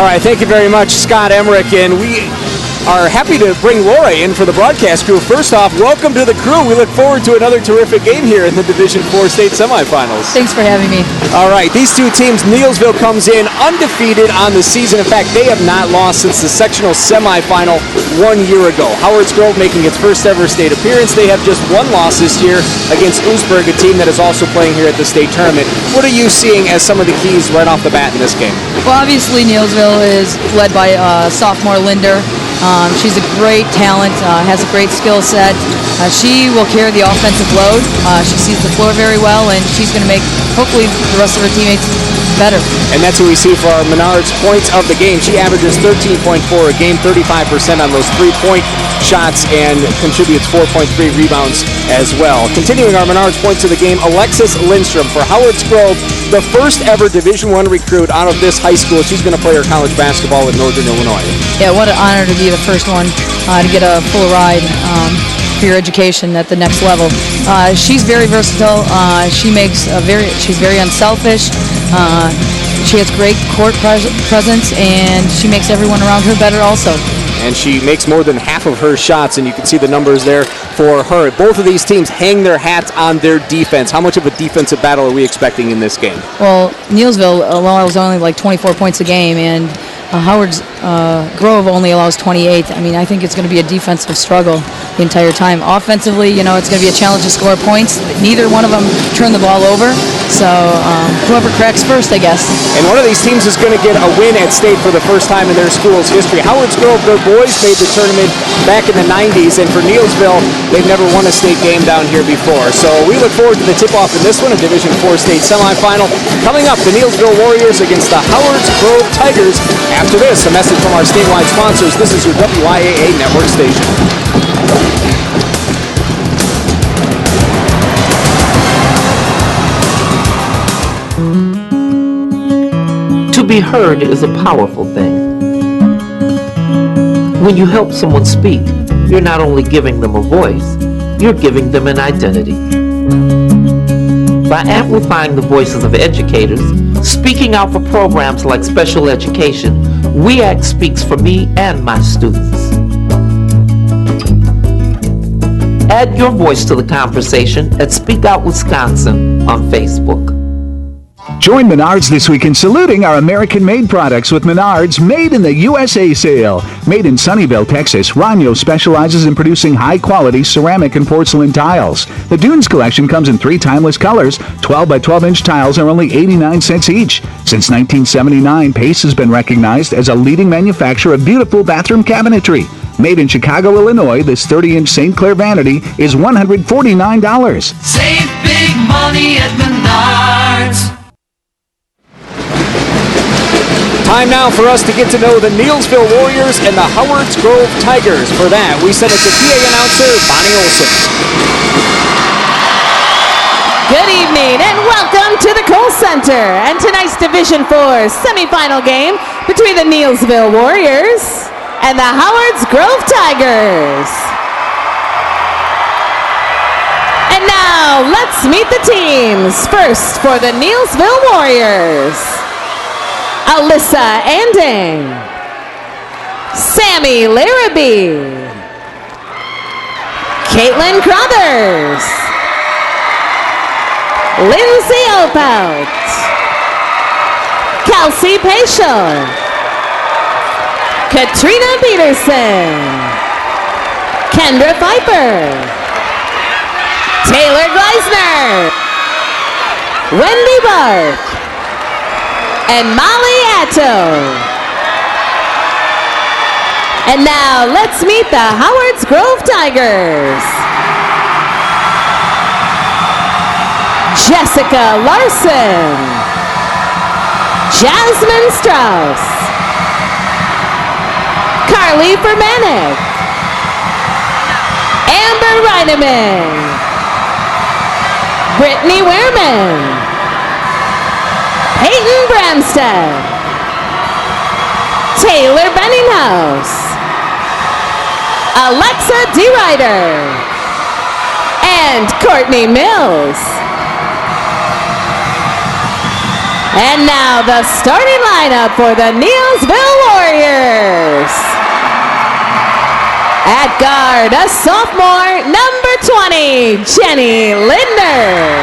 All right, thank you very much, Scott Emmerich, and we are happy to bring Laura in for the broadcast crew. First off, welcome to the crew. We look forward to another terrific game here in the Division IV state semifinals. Thanks for having me. All right, these two teams, Neillsville comes in undefeated on the season. In fact, they have not lost since the sectional semifinal 1 year ago. Howards Grove making its first ever state appearance. They have just one loss this year against Oostburg, a team that is also playing here at the state tournament. What are you seeing as some of the keys right off the bat in this game? Well, obviously Neillsville is led by sophomore Linder. She's a great talent, has a great skill set. She will carry the offensive load. She sees the floor very well, and she's going to make, hopefully, the rest of her teammates better. And that's what we see for our Menards points of the game. She averages 13.4 a game, 35% on those three-point shots, and contributes 4.3 rebounds as well. Continuing our Menards points of the game, Alexis Lindstrom for Howards Grove, the first ever Division I recruit out of this high school. She's going to play her college basketball in Northern Illinois. Yeah, what an honor to be the first one to get a full ride for your education at the next level. She's very versatile. She's very unselfish. She has great court presence, and she makes everyone around her better also. And she makes more than half of her shots, and you can see the numbers there for her. Both of these teams hang their hats on their defense. How much of a defensive battle are we expecting in this game? Well, Neillsville allows only like 24 points a game, and Howards Grove only allows 28. I mean, I think it's going to be a defensive struggle the entire time. Offensively, it's going to be a challenge to score points. Neither one of them turn the ball over, so whoever cracks first, I guess. And one of these teams is going to get a win at state for the first time in their school's history. Howards Grove, their boys made the tournament back in the 90s, and for Neillsville, they've never won a state game down here before. So we look forward to the tip-off in this one, a Division IV state semifinal. Coming up, the Neillsville Warriors against the Howards Grove Tigers. After this, a message from our statewide sponsors. This is your WIAA network station. To be heard is a powerful thing. When you help someone speak, you're not only giving them a voice, you're giving them an identity. By amplifying the voices of educators, speaking out for programs like special education, WIAA speaks for me and my students. Add your voice to the conversation at Speak Out Wisconsin on Facebook. Join Menards this week in saluting our American-made products with Menards Made in the USA sale. Made in Sunnyvale, Texas, Ranyo specializes in producing high-quality ceramic and porcelain tiles. The Dunes collection comes in 3 timeless colors. 12 by 12-inch tiles are only 89 cents each. Since 1979, Pace has been recognized as a leading manufacturer of beautiful bathroom cabinetry. Made in Chicago, Illinois, this 30-inch St. Clair vanity is $149. Save big money at Menards. Time now for us to get to know the Neillsville Warriors and the Howards Grove Tigers. For that, we send it to PA announcer Bonnie Olson. Good evening and welcome to the Kohl Center and tonight's Division IV semifinal game between the Neillsville Warriors and the Howards Grove Tigers. And now let's meet the teams. First for the Neillsville Warriors, Alyssa Anding, Sammy Larrabee, Caitlin Crothers, Lindsay Opaut, Kelsey Paschal, Katrina Peterson, Kendra Pfeiffer, Taylor Gleisner, Wendy Bark, and Molly Atto. And now let's meet the Howards Grove Tigers. Jessica Larson, Jasmine Strauss, Carly Fermanick, Amber Reineman, Brittany Wehrman, Peyton Bramstead, Taylor Benninghaus, Alexa DeRider, and Courtney Mills. And now the starting lineup for the Neillsville Warriors. At guard, a sophomore, number 20, Jenny Lindner.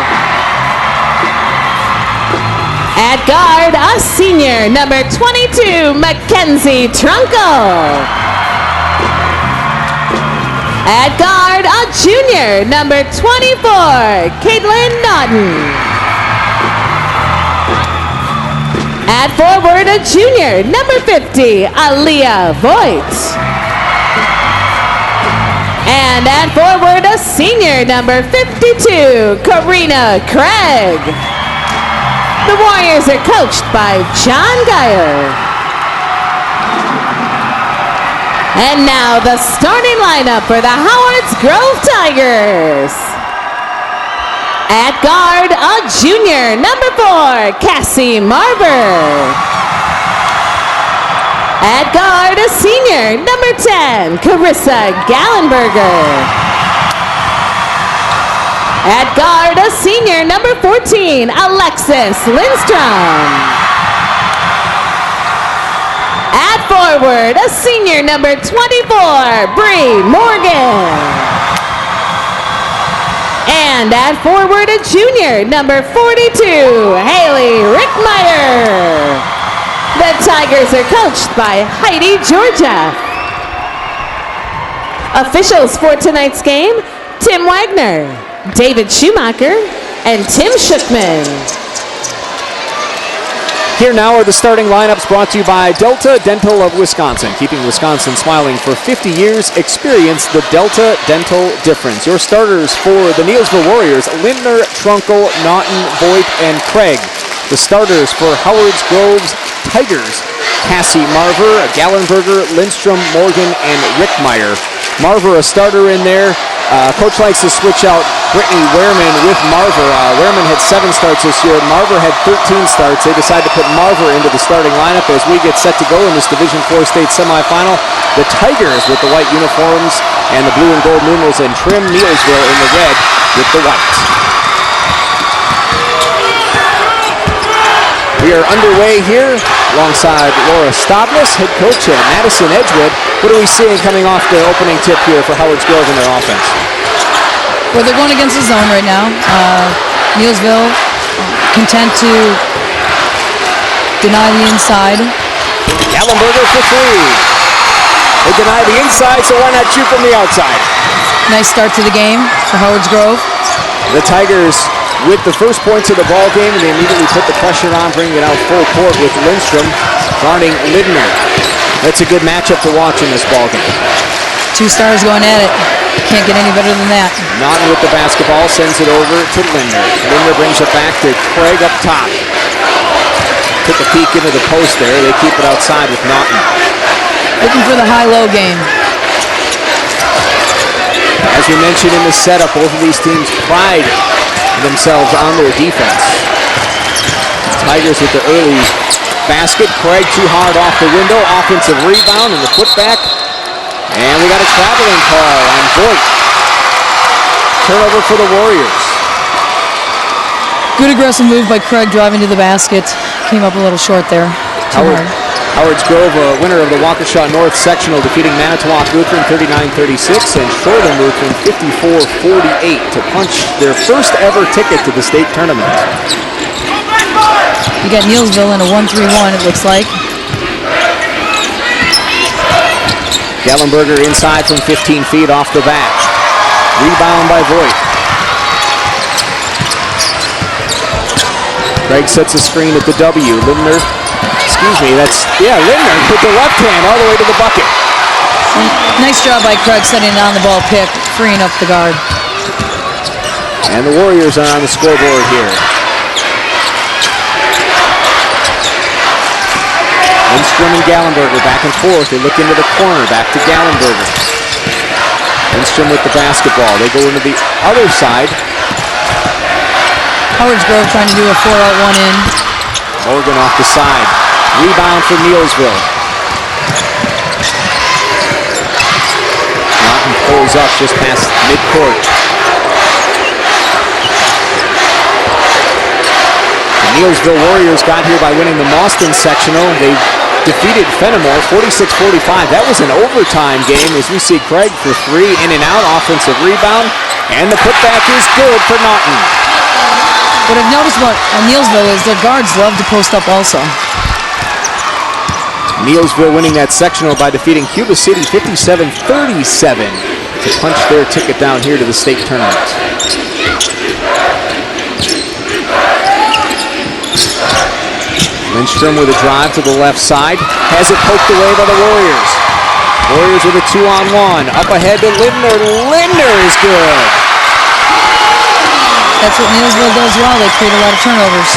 At guard, a senior, number 22, Mackenzie Trunkle. At guard, a junior, number 24, Caitlin Naughton. At forward, a junior, number 50, Aaliyah Voigt. And at forward, a senior, number 52, Karina Craig. The Warriors are coached by John Geyer. And now the starting lineup for the Howards Grove Tigers. At guard, a junior, number 4, Cassie Marver. At guard, a senior, number 10, Carissa Gallenberger. At guard, a senior, number 14, Alexis Lindstrom. At forward, a senior, number 24, Bree Morgan. And at forward, a junior, number 42, Haley Rickmeyer. The Tigers are coached by Heidi Georgia. Officials for tonight's game, Tim Wagner, David Schumacher, and Tim Schuckman. Here now are the starting lineups brought to you by Delta Dental of Wisconsin. Keeping Wisconsin smiling for 50 years, experience the Delta Dental difference. Your starters for the Neillsville Warriors, Lindner, Trunkle, Naughton, Voigt, and Craig. The starters for Howards Grove's Tigers, Cassie Marver, Gallenberger, Lindstrom, Morgan, and Rickmeyer. Marver a starter in there. Coach likes to switch out Brittany Wehrman with Marver. Wehrman had 7 starts this year. Marver had 13 starts. They decided to put Marver into the starting lineup as we get set to go in this Division IV state semifinal. The Tigers with the white uniforms and the blue and gold numerals, and trim Neillsville in the red with the white. We are underway here alongside Laura Stavnes, head coach at Madison Edgewood. What are we seeing coming off the opening tip here for Howards Grove in their offense? Well, they're going against the zone right now. Neillsville content to deny the inside. Gallenberger for 3. They deny the inside, so why not shoot from the outside? Nice start to the game for Howards Grove. The Tigers with the first points of the ball game, and they immediately put the pressure on, bringing it out full court with Lindstrom guarding Lindner. That's a good matchup to watch in this ball game. 2 stars going at it. Can't get any better than that. Naughton with the basketball, sends it over to Lindner. Lindner brings it back to Craig up top. Took a peek into the post there. They keep it outside with Naughton. Looking for the high-low game. As we mentioned in the setup, both of these teams pride themselves on their defense. Tigers with the early basket. Craig too hard off the window. Offensive rebound and the putback. And we got a traveling call on Voigt. Turnover for the Warriors. Good aggressive move by Craig driving to the basket. Came up a little short there. Too hard. Howards Grove, a winner of the Waukesha North Sectional, defeating Manitowoc Lutheran 39-36 and Shoreland Lutheran 54-48 to punch their first ever ticket to the state tournament. You got Neillsville in a 1-3-1, it looks like. Gallenberger inside from 15 feet off the bat. Rebound by Voigt. Craig sets a screen at the W. Lindner, Lindner put the left hand all the way to the bucket. Nice job by Craig setting it on the ball pick, freeing up the guard. And the Warriors are on the scoreboard here. Lindstrom and Gallenberger back and forth. They look into the corner, back to Gallenberger. Lindstrom with the basketball. They go into the other side. Howards Grove trying to do a 4-out 1-in. Morgan off the side. Rebound for Neillsville. Naughton pulls up just past midcourt. Neillsville Warriors got here by winning the Mauston sectional. They defeated Fenimore 46-45. That was an overtime game as we see Craig for three, in and out, offensive rebound, and the putback is good for Naughton. What I've noticed about Neillsville is their guards love to post up also. Neillsville winning that sectional by defeating Cuba City 57-37 to punch their ticket down here to the state tournament. Lindstrom with a drive to the left side. Has it poked away by the Warriors. Warriors with a 2-on-1. Up ahead to Lindner. Lindner is good. That's what Neillsville does well. They create a lot of turnovers.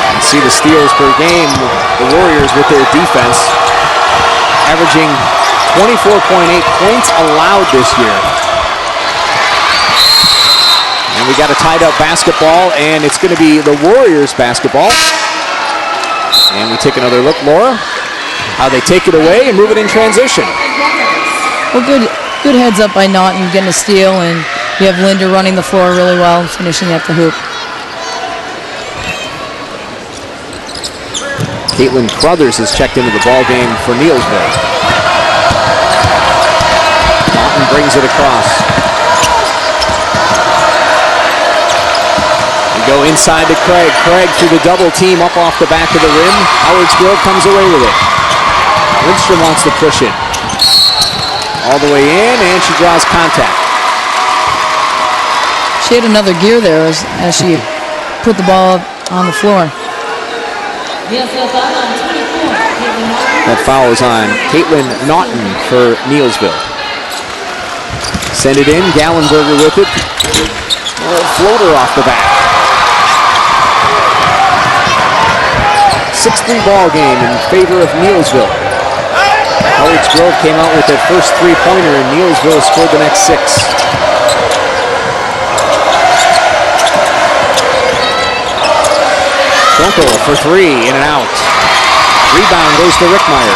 And see the steals per game. The Warriors with their defense averaging 24.8 points allowed this year. And we got a tied up basketball, and it's going to be the Warriors basketball. And we take another look, Laura, how they take it away and move it in transition. Well, good heads up by Naughton getting a steal, and you have Linda running the floor really well, finishing at the hoop. Caitlin Crothers has checked into the ball game for Neillsville. Naughton brings it across. Go inside to Craig. Craig through the double team up off the back of the rim. Howard's Grove comes away with it. Lindstrom wants to push it. All the way in, and she draws contact. She had another gear there as she put the ball on the floor. That foul is on Caitlin Naughton for Neillsville. Send it in. Gallenberger with it. Floater off the back. 6-3 ball game in favor of Neillsville. Howard's Grove came out with their first three-pointer, and Neillsville scored the next 6. Dunkel for three, in and out. Rebound goes to Rickmeyer.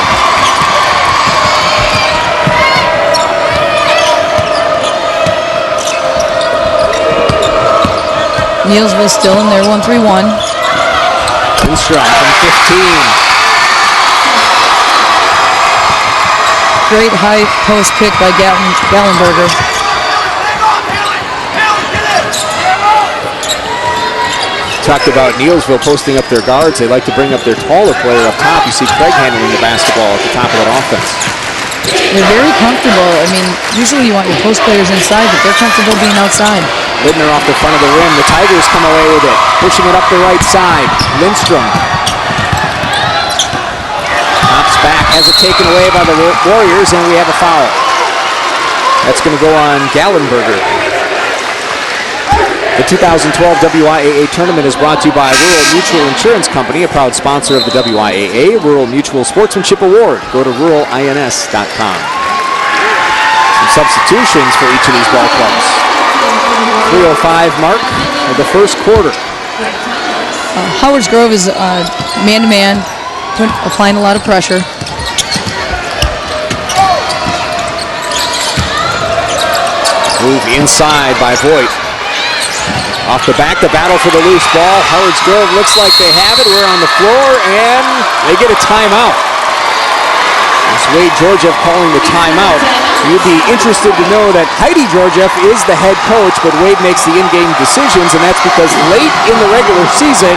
Neillsville still in there, 1-3-1. Lindstrom from 15. Great high post pick by Gallenberger. Talked about Neillsville posting up their guards. They like to bring up their taller player up top. You see Craig handling the basketball at the top of that offense. They're very comfortable. I mean, usually you want your post players inside, but they're comfortable being outside. Lindner off the front of the rim. The Tigers come away with it. Pushing it up the right side. Lindstrom. Pops back. Has it taken away by the Warriors, and we have a foul. That's going to go on Gallenberger. The 2012 WIAA tournament is brought to you by Rural Mutual Insurance Company, a proud sponsor of the WIAA Rural Mutual Sportsmanship Award. Go to ruralins.com. Some substitutions for each of these ball clubs. 3:05 mark of the first quarter. Howard's Grove is man-to-man, applying a lot of pressure. Move inside by Voigt. Off the back, the battle for the loose ball. Howard's Grove looks like they have it. We're on the floor, and they get a timeout. It's Wade Georgiev calling the timeout. You'd be interested to know that Heidi Georgiev is the head coach, but Wade makes the in-game decisions, and that's because late in the regular season,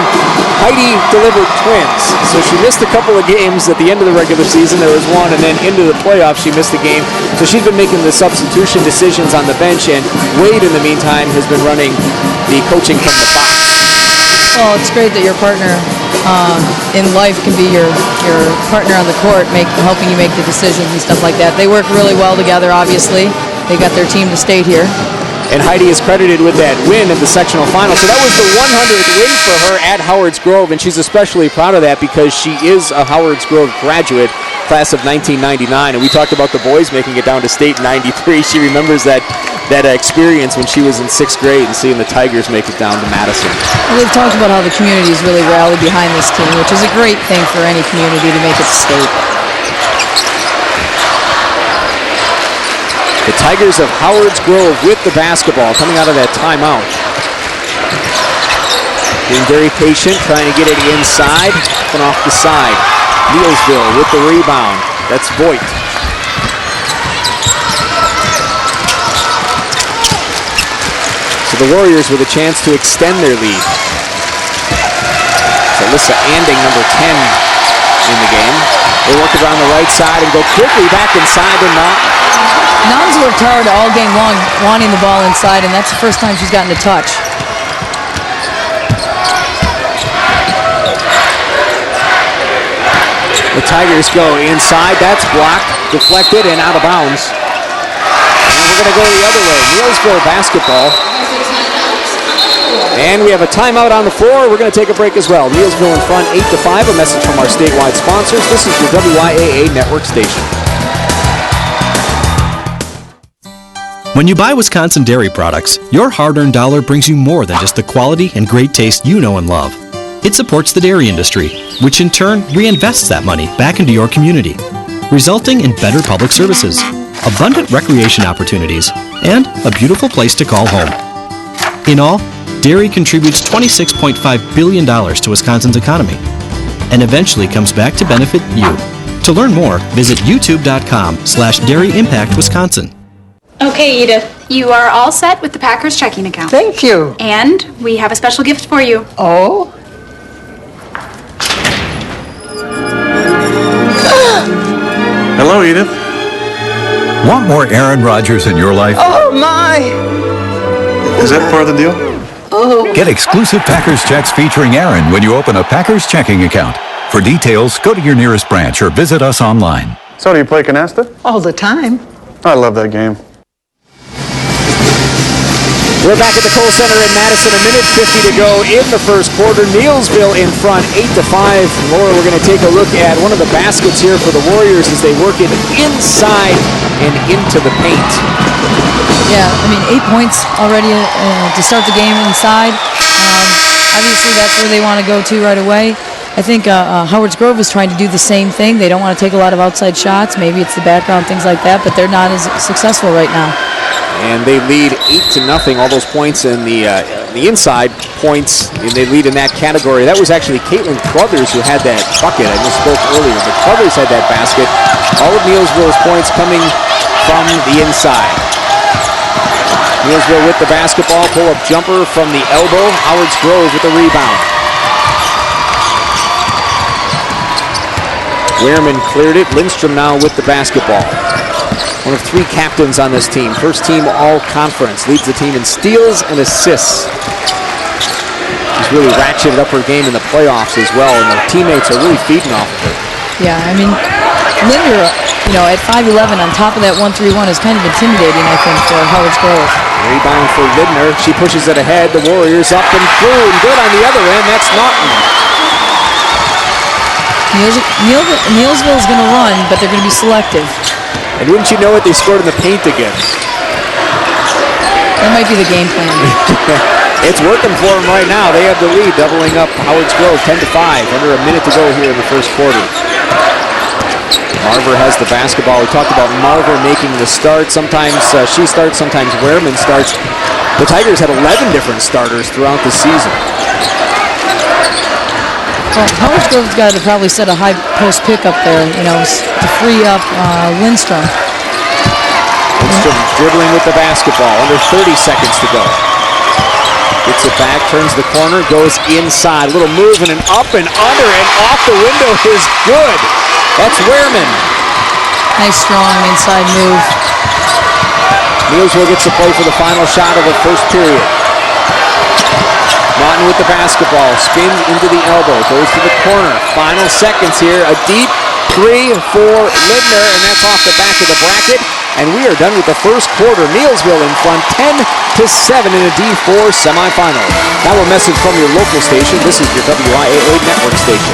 Heidi delivered twins. So she missed a couple of games at the end of the regular season. There was one, and then into the playoffs, she missed a game. So she's been making the substitution decisions on the bench, and Wade, in the meantime, has been running the coaching from the box. Well, it's great that your partner in life can be your partner on the court, helping you make the decisions and stuff like that. They work really well together, obviously. They got their team to state here. And Heidi is credited with that win at the sectional final. So that was the 100th win for her at Howard's Grove, and she's especially proud of that because she is a Howard's Grove graduate, class of 1999. And we talked about the boys making it down to state in 93. She remembers that experience when she was in 6th grade and seeing the Tigers make it down to Madison. Well, they've talked about how the community is really rallied behind this team, which is a great thing for any community to make it to state. The Tigers of Howard's Grove with the basketball coming out of that timeout. Being very patient, trying to get it inside and off the side. Neillsville with the rebound. That's Voigt. So the Warriors with a chance to extend their lead. So Alyssa Anding, number 10 in the game. They work around the right side and go quickly back inside to Naughton. Naughton's worked hard all game long, wanting the ball inside, and that's the first time she's gotten a touch. The Tigers go inside. That's blocked, deflected, and out of bounds. And we're going to go the other way. Neillsville basketball. And we have a timeout on the floor. We're going to take a break as well. Neillsville in front, 8-5. A message from our statewide sponsors. This is your WIAA network station. When you buy Wisconsin dairy products, your hard-earned dollar brings you more than just the quality and great taste you know and love. It supports the dairy industry, which in turn reinvests that money back into your community, resulting in better public services, abundant recreation opportunities, and a beautiful place to call home. In all, dairy contributes $26.5 billion to Wisconsin's economy, and eventually comes back to benefit you. To learn more, visit youtube.com/dairyimpactwisconsin. Okay, Edith, you are all set with the Packers checking account. Thank you. And we have a special gift for you. Oh? Hello, Edith. Want more Aaron Rodgers in your life? Oh, my! Is that part of the deal? Oh. Get exclusive Packers checks featuring Aaron when you open a Packers checking account. For details, go to your nearest branch or visit us online. So do you play canasta? All the time. I love that game. We're back at the Kohl Center in Madison. A minute 50 to go in the first quarter. Neillsville in front, 8-5. Laura, we're going to take a look at one of the baskets here for the Warriors as they work it inside and into the paint. Yeah, I mean, 8 points already to start the game inside. Obviously, that's where they want to go to right away. I think Howard's Grove is trying to do the same thing. They don't want to take a lot of outside shots. Maybe it's the background, things like that, but they're not as successful right now. And they lead 8-0. All those points in the inside points, and they lead in that category. That was actually Caitlin Crothers who had that bucket. I misspoke earlier, but Crothers had that basket. All of Neillsville's points coming from the inside. Neillsville with the basketball, pull-up jumper from the elbow. Howard's Grove with the rebound. Wehrman cleared it. Lindstrom now with the basketball. One of 3 captains on this team. First team all-conference. Leads the team in steals and assists. She's really ratcheted up her game in the playoffs as well, and her teammates are really feeding off of her. Yeah, I mean, Linder, at 5'11", on top of that 1-3-1 is kind of intimidating, I think, for Howard's Grove. Rebound for Lindner. She pushes it ahead. The Warriors up and through, and good on the other end. That's Naughton. Neillsville is going to run, but they're going to be selective. And wouldn't you know it, they scored in the paint again. That might be the game plan. It's working for them right now. They have the lead, doubling up Howard's Grove 10-5. Under a minute to go here in the first quarter. Marver has the basketball. We talked about Marver making the start. Sometimes she starts, sometimes Wehrman starts. The Tigers had 11 different starters throughout the season. Well, Howard's Grove's got to probably set a high post pick up there, to free up Lindstrom. Lindstrom dribbling with the basketball. Under 30 seconds to go. Gets it back, turns the corner, goes inside. A little move and an up and under and off the window is good. That's Wehrman. Nice, strong inside move. Neillsville gets to play for the final shot of the first period. Naughton with the basketball, spins into the elbow, goes to the corner. Final seconds here, a deep 3 for Lindner, and that's off the back of the bracket. And we are done with the first quarter. Neillsville in front, 10-7 in a D4 semifinal. Now a message from your local station. This is your WIAA network station.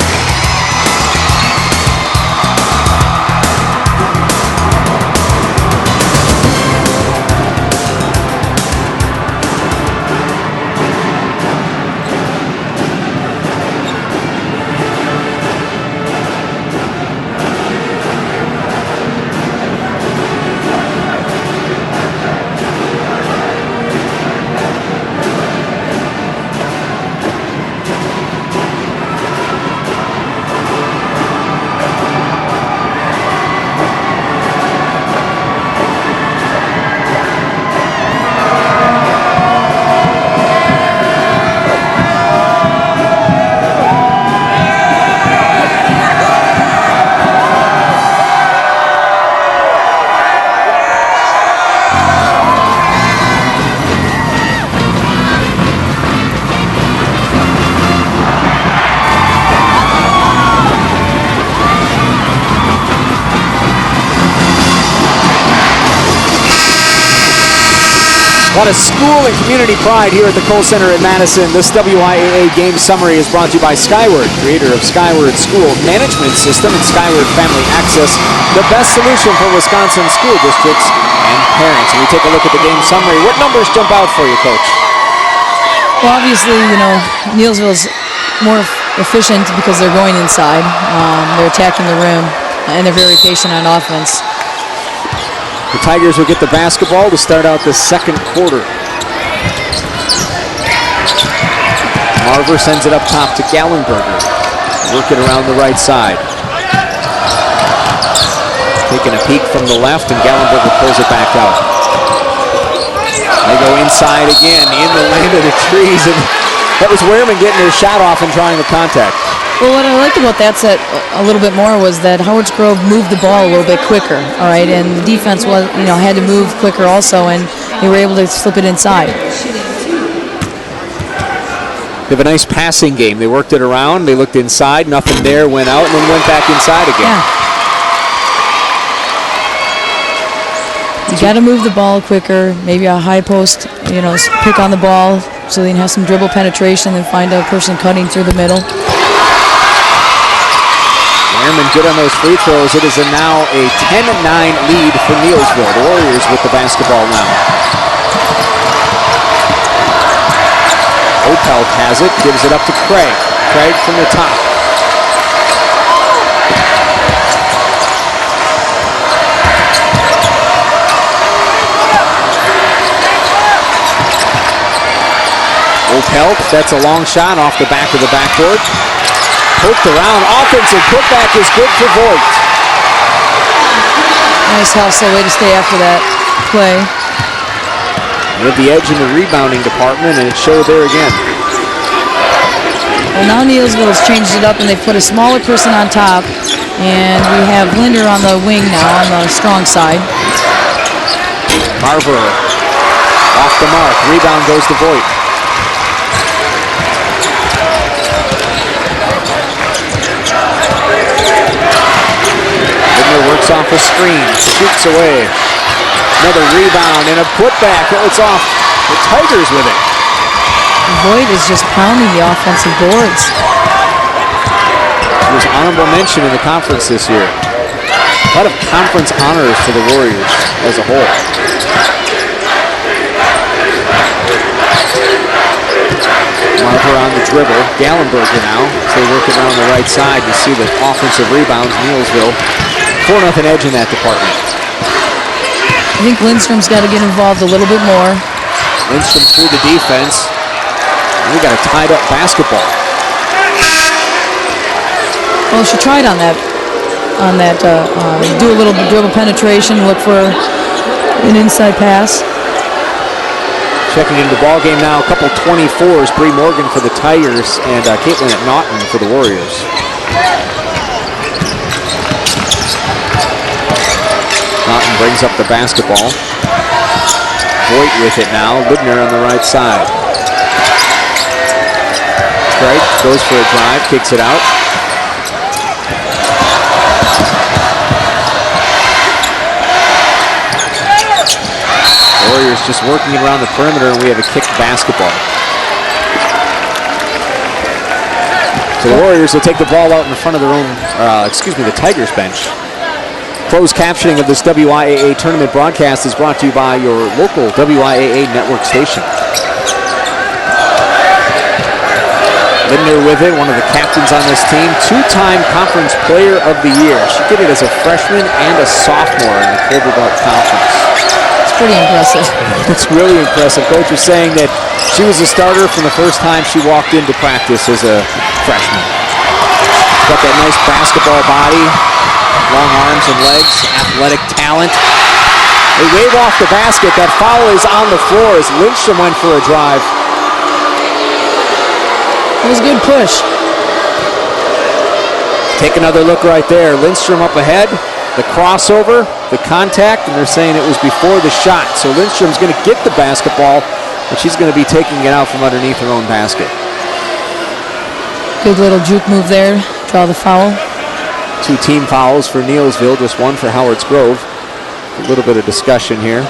A lot of school and community pride here at the Kohl Center in Madison. This WIAA game summary is brought to you by Skyward, creator of Skyward School Management System and Skyward Family Access, the best solution for Wisconsin school districts and parents. And we take a look at the game summary. What numbers jump out for you, Coach? Well, obviously, Neillsville's more efficient because they're going inside. They're attacking the rim, and they're very patient on offense. The Tigers will get the basketball to start out the second quarter. Marver sends it up top to Gallenberger. Work it around the right side. Taking a peek from the left, and Gallenberger pulls it back out. They go inside again, in the land of the trees, and that was Wehrman getting their shot off and trying the contact. Well, what I liked about that set a little bit more was that Howard's Grove moved the ball a little bit quicker, all right, and the defense was, had to move quicker also, and they were able to slip it inside. They have a nice passing game. They worked it around, they looked inside, nothing there, went out, and then went back inside again. Yeah. You got to move the ball quicker, maybe a high post, pick on the ball so they can have some dribble penetration and find a person cutting through the middle. Wehrman good on those free throws. It is now a 10-9 lead for Neillsville. The Warriors with the basketball now. Opelt has it, gives it up to Craig. Craig from the top. Opelt, that's a long shot off the back of the backboard. Poked around, offensive putback is good for Voigt. Nice hustle, way to stay after that play. They have the edge in the rebounding department, and it showed there again. Well, now Neillsville has changed it up, and they've put a smaller person on top, and we have Linder on the wing now, on the strong side. Marver off the mark, rebound goes to Voigt. Works off a screen, shoots away. Another rebound and a putback. It's off. The Tigers with it. Voigt is just pounding the offensive boards. He was honorable mention in the conference this year. A lot of conference honors for the Warriors as a whole. Marver on the dribble. Gallenberger now. So they work it around the right side. You see the offensive rebounds. Neillsville 4-0 edge in that department. I think Lindstrom's got to get involved a little bit more. Lindstrom through the defense. We got a tied up basketball. Well, she tried on that. Do a little dribble penetration, look for an inside pass. Checking into the ball game now, a couple 24s. Bree Morgan for the Tigers and Caitlin at Naughton for the Warriors. Naughton brings up the basketball. Voigt with it now. Libner on the right side. Craig goes for a drive, kicks it out. Warriors just working around the perimeter, and we have a kicked basketball. So the Warriors will take the ball out in front of their own, the Tigers bench. Closed captioning of this WIAA tournament broadcast is brought to you by your local WIAA network station. Libner with it, one of the captains on this team, two-time conference player of the year. She did it as a freshman and a sophomore in the Clover Belt Conference. It's pretty impressive. It's really impressive. Coach was saying that she was a starter from the first time she walked into practice as a freshman. Got that nice basketball body, long arms and legs, athletic talent. They wave off the basket. That foul is on the floor as Lindstrom went for a drive. It was a good push. Take another look right there. Lindstrom up ahead. The crossover, the contact, and they're saying it was before the shot. So Lindstrom's going to get the basketball, but she's going to be taking it out from underneath her own basket. Good little juke move there. Draw the foul. 2 team fouls for Neillsville, just 1 for Howard's Grove. A little bit of discussion here.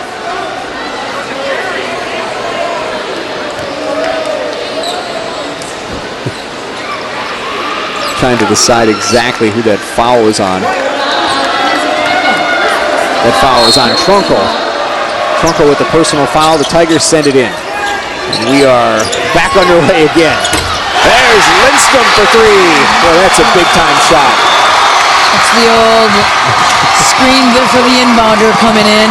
trying to decide exactly who that foul is on. That foul is on Trunkle. Trunkle with the personal foul. The Tigers send it in. And we are back underway again. There's Lindstrom for three. Well, that's a big-time shot. It's the old screen good for the inbounder coming in.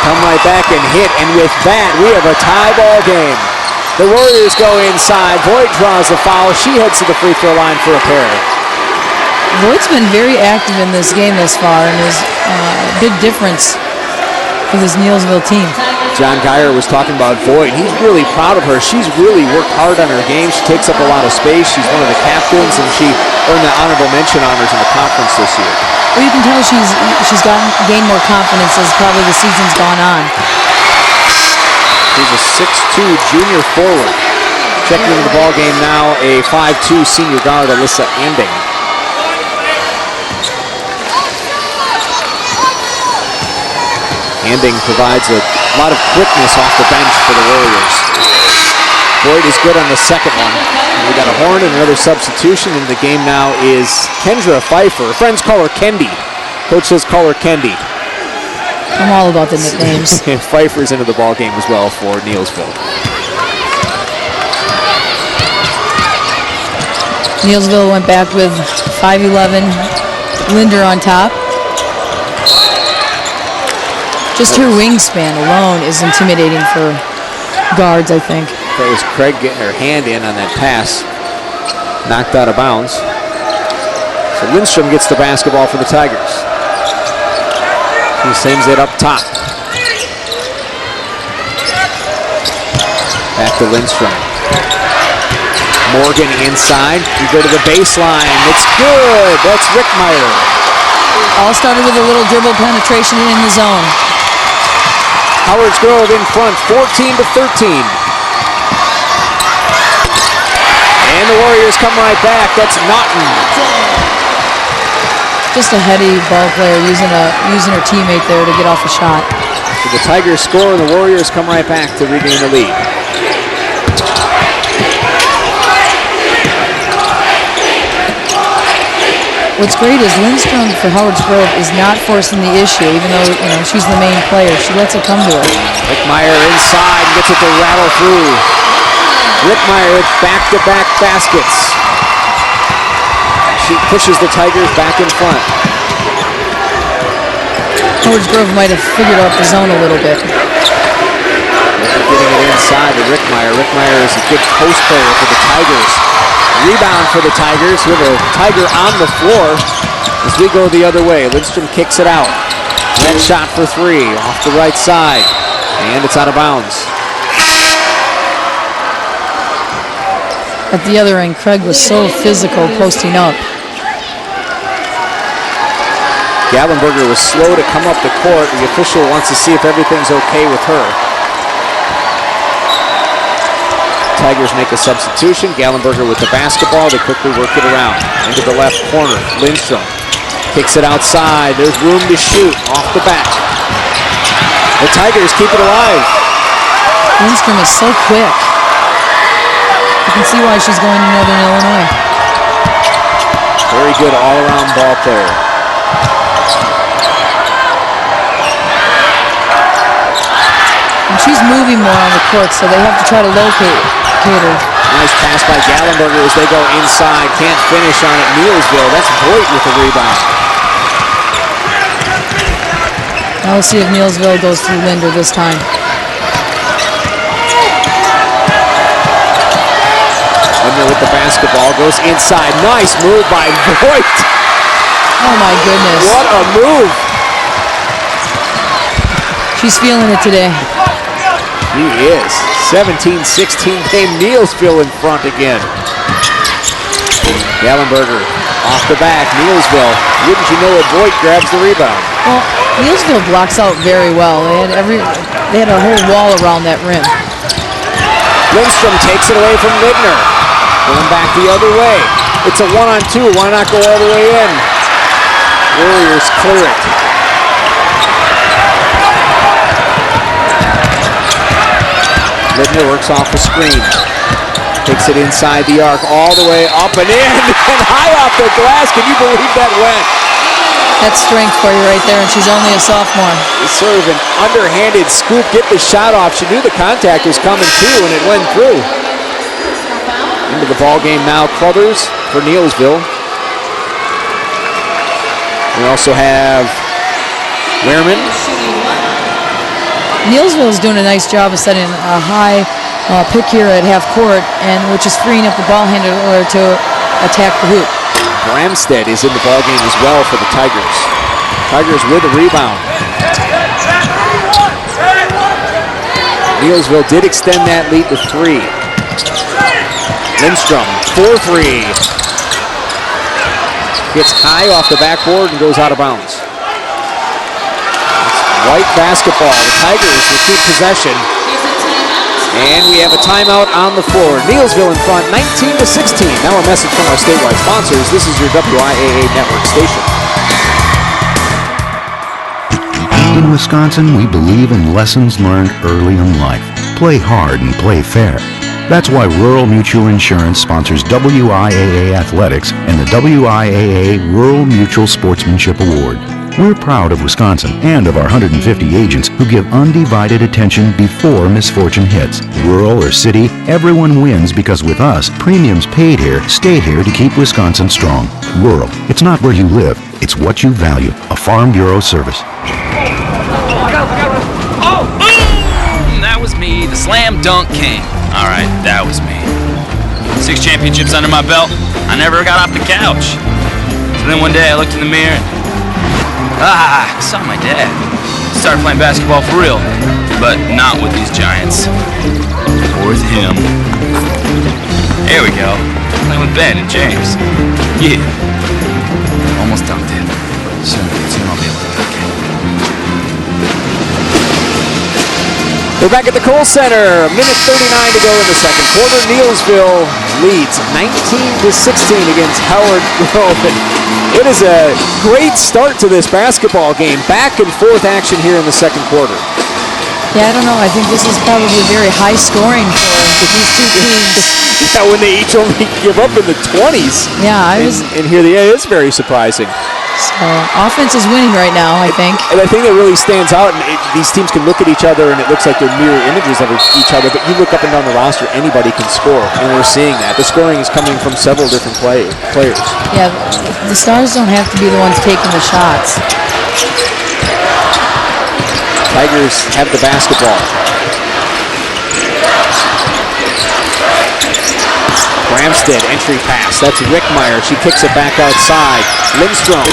Come right back and hit, and with that, we have a tie ball game. The Warriors go inside. Voigt draws the foul. She heads to the free throw line for a pair. Voigt's been very active in this game thus far, and is a big difference for this Neillsville team. John Geyer was talking about Voigt. He's really proud of her. She's really worked hard on her game. She takes up a lot of space. She's one of the captains, and she earned the honorable mention honors in the conference this year. Well, you can tell she's gained more confidence as probably the season's gone on. She's a 6'2" junior forward. Checking into the ball game now, a 5'2" senior guard, Alyssa Anding. Anding provides a lot of quickness off the bench for the Warriors. Boyd is good on the second one. And we got a horn and another substitution, and the game now is Kendra Pfeiffer. Friends call her Kendi. Coach says call her Kendi. I'm all about the nicknames. Pfeiffer's into the ball game as well for Neillsville. Neillsville went back with 5'11", Linder on top. Just her wingspan alone is intimidating for guards, I think. That was Craig getting her hand in on that pass. Knocked out of bounds. So Lindstrom gets the basketball for the Tigers. He sends it up top. Back to Lindstrom. Morgan inside. We go to the baseline. It's good. That's Rickmeyer. All started with a little dribble penetration in the zone. Howard's Grove in front, 14-13. And the Warriors come right back. That's Naughton. Just a heady ball player using her teammate there to get off a shot. So the Tigers score and the Warriors come right back to regain the lead. What's great is Lindstrom for Howard's Grove is not forcing the issue, even though she's the main player. She lets it come to her. Rickmeyer inside, gets it to rattle through. Rickmeyer with back-to-back baskets. She pushes the Tigers back in front. Howard's Grove might have figured out the zone a little bit. Getting it inside to Rickmeyer. Rickmeyer is a good post player for the Tigers. Rebound for the Tigers with a Tiger on the floor as we go the other way. Lindstrom kicks it out. That shot for three off the right side. And it's out of bounds. At the other end, Craig was so physical posting up. Gallenberger was slow to come up the court. The official wants to see if everything's okay with her. Tigers make a substitution. Gallenberger with the basketball. They quickly work it around. Into the left corner. Lindstrom kicks it outside. There's room to shoot off the back. The Tigers keep it alive. Lindstrom is so quick. You can see why she's going to Northern Illinois. Very good all-around ball player. And she's moving more on the court, so they have to try to locate her. Nice pass by Gallenberger as they go inside. Can't finish on it. Neillsville. That's Voigt with the rebound. Now we'll see if Neillsville goes through Linder this time. Linder with the basketball. Goes inside. Nice move by Voigt. Oh my goodness. What a move. She's feeling it today. He is. 17-16 game. Neillsville in front again. Gallenberger off the back. Neillsville. Wouldn't you know it, Voigt grabs the rebound. Well, Neillsville blocks out very well. They had a whole wall around that rim. Lindstrom takes it away from Lidner. Going back the other way. It's a 1-on-2. Why not go all the way in? Warriors clear it. Lidner works off the screen. Takes it inside the arc, all the way up and in, and high off the glass. Can you believe that went? That's strength for you right there, and she's only a sophomore. It's sort of an underhanded scoop, get the shot off. She knew the contact was coming too, and it went through. Into the ball game now, Clubbers for Neillsville. We also have Wehrman. Neillsville is doing a nice job of setting a high pick here at half court, and which is freeing up the ball handler to attack the hoop. Bramstead is in the ball game as well for the Tigers. Tigers with a rebound. Neillsville did extend that lead to 3. Lindstrom, 4-3. Gets high off the backboard and goes out of bounds. White basketball. The Tigers will keep possession. And we have a timeout on the floor. Neillsville in front, 19-16. Now a message from our statewide sponsors. This is your WIAA network station. In Wisconsin, we believe in lessons learned early in life. Play hard and play fair. That's why Rural Mutual Insurance sponsors WIAA Athletics and the WIAA Rural Mutual Sportsmanship Award. We're proud of Wisconsin and of our 150 agents who give undivided attention before misfortune hits. Rural or city, everyone wins because with us, premiums paid here stay here to keep Wisconsin strong. Rural, it's not where you live, it's what you value. A Farm Bureau service. Oh, boom! That was me, the slam dunk king. All right, that was me. 6 championships under my belt. I never got off the couch. So then one day I looked in the mirror. I saw my dad. Started playing basketball for real, but not with these giants. Or with him. There we go. Playing with Ben and James. Yeah. Almost dunked it. Soon I'll be able to dunk it. We're back at the Kohl Center. Minute 39 to go in the second quarter. Neillsville leads 19-16 against Howard Grove. It is a great start to this basketball game. Back and forth action here in the second quarter. Yeah, I don't know. I think this is probably very high scoring for these two teams. Yeah, when they each only give up in the 20s. Yeah, and here it's very surprising. So offense is winning right now, I think. And I think that really stands out. And these teams can look at each other, and it looks like they're mirror images of each other. But you look up and down the roster, anybody can score, and we're seeing that. The scoring is coming from several different players. Yeah, the Stars don't have to be the ones taking the shots. Tigers have the basketball. Bramstead, entry pass. That's Rickmeyer. She kicks it back outside. Lindstrom.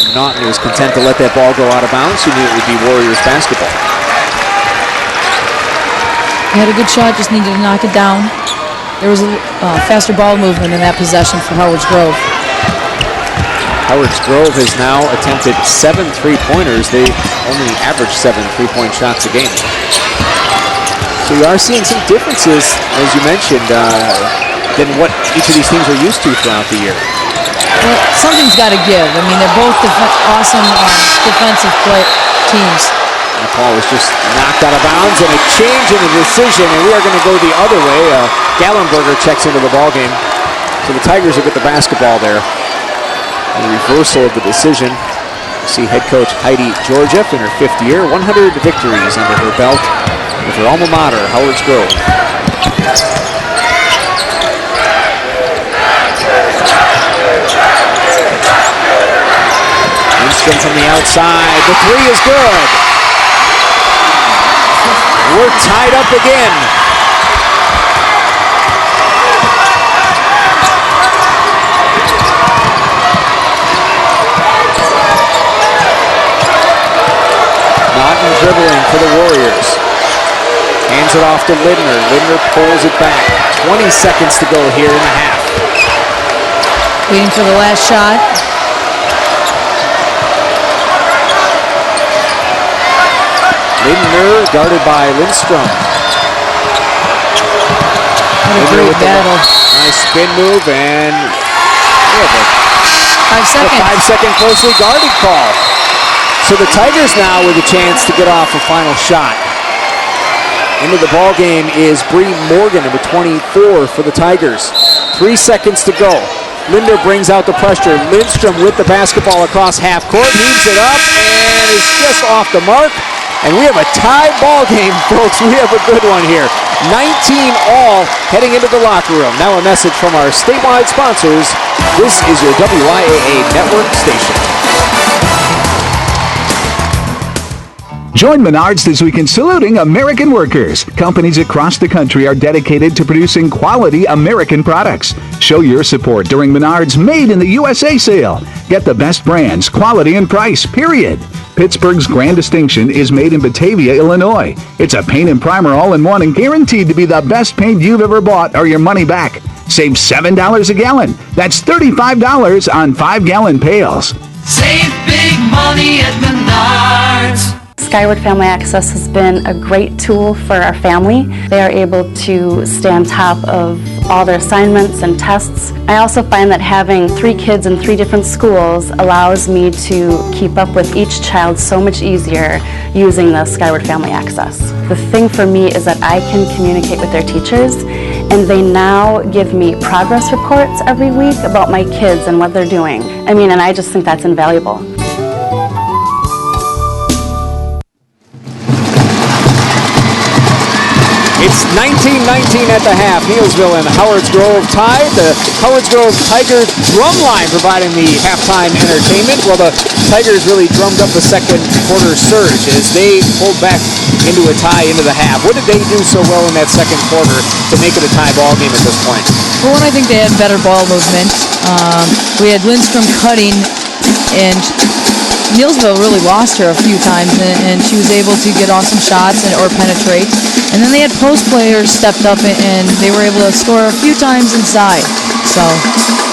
And Naughton was content to let that ball go out of bounds. She knew it would be Warriors basketball. He had a good shot, just needed to knock it down. There was a faster ball movement in that possession for Howard's Grove. Howard's Grove has now attempted 7 3-pointers. They only average 7 3-point shots a game. So you are seeing some differences, as you mentioned, than what each of these teams are used to throughout the year. Well, something's got to give. I mean, they're both awesome defensive teams. That ball was just knocked out of bounds, and a change in the decision, and we are going to go the other way. Gallenberger checks into the ball game. So the Tigers will get the basketball there. A reversal of the decision. You see head coach Heidi Georgieff in her 5th year, 100 victories under her belt with her alma mater, Howard's Grove. Lindstrom from the outside. The 3 is good. We're tied up again. Naughton dribbling for the Warriors. Hands it off to Lindner. Lindner pulls it back. 20 seconds to go here in the half. Waiting for the last shot. Lindner guarded by Lindstrom. What a great battle. Nice spin move, and 5 seconds. A 5-second closely guarded call. So the Tigers now with a chance to get off a final shot. Into the ball game is Bree Morgan, number 24 for the Tigers. 3 seconds to go. Linder brings out the pressure. Lindstrom with the basketball across half court, leaves it up, and is just off the mark. And we have a tie ball game, folks. We have a good one here. 19 all heading into the locker room. Now a message from our statewide sponsors. This is your WIAA network station. Join Menards this week in saluting American workers. Companies across the country are dedicated to producing quality American products. Show your support during Menards Made in the USA sale. Get the best brands, quality, and price, period. Pittsburgh's grand distinction is made in Batavia, Illinois. It's a paint and primer all-in-one and guaranteed to be the best paint you've ever bought or your money back. Save $7 a gallon. That's $35 on 5-gallon pails. Save big money at Menards. Skyward Family Access has been a great tool for our family. They are able to stay on top of all their assignments and tests. I also find that having 3 kids in 3 different schools allows me to keep up with each child so much easier using the Skyward Family Access. The thing for me is that I can communicate with their teachers, and they now give me progress reports every week about my kids and what they're doing. And I just think that's invaluable. It's 19-19 at the half. Neillsville and Howards Grove tied. The Howards Grove Tiger drum line providing the halftime entertainment. Well, the Tigers really drummed up the second quarter surge as they pulled back into a tie into the half. What did they do so well in that second quarter to make it a tie ball game at this point? Well, I think they had better ball movement. We had Lindstrom cutting, and Neillsville really lost her a few times, and she was able to get off some shots or penetrate. And then they had post players stepped up, and they were able to score a few times inside. So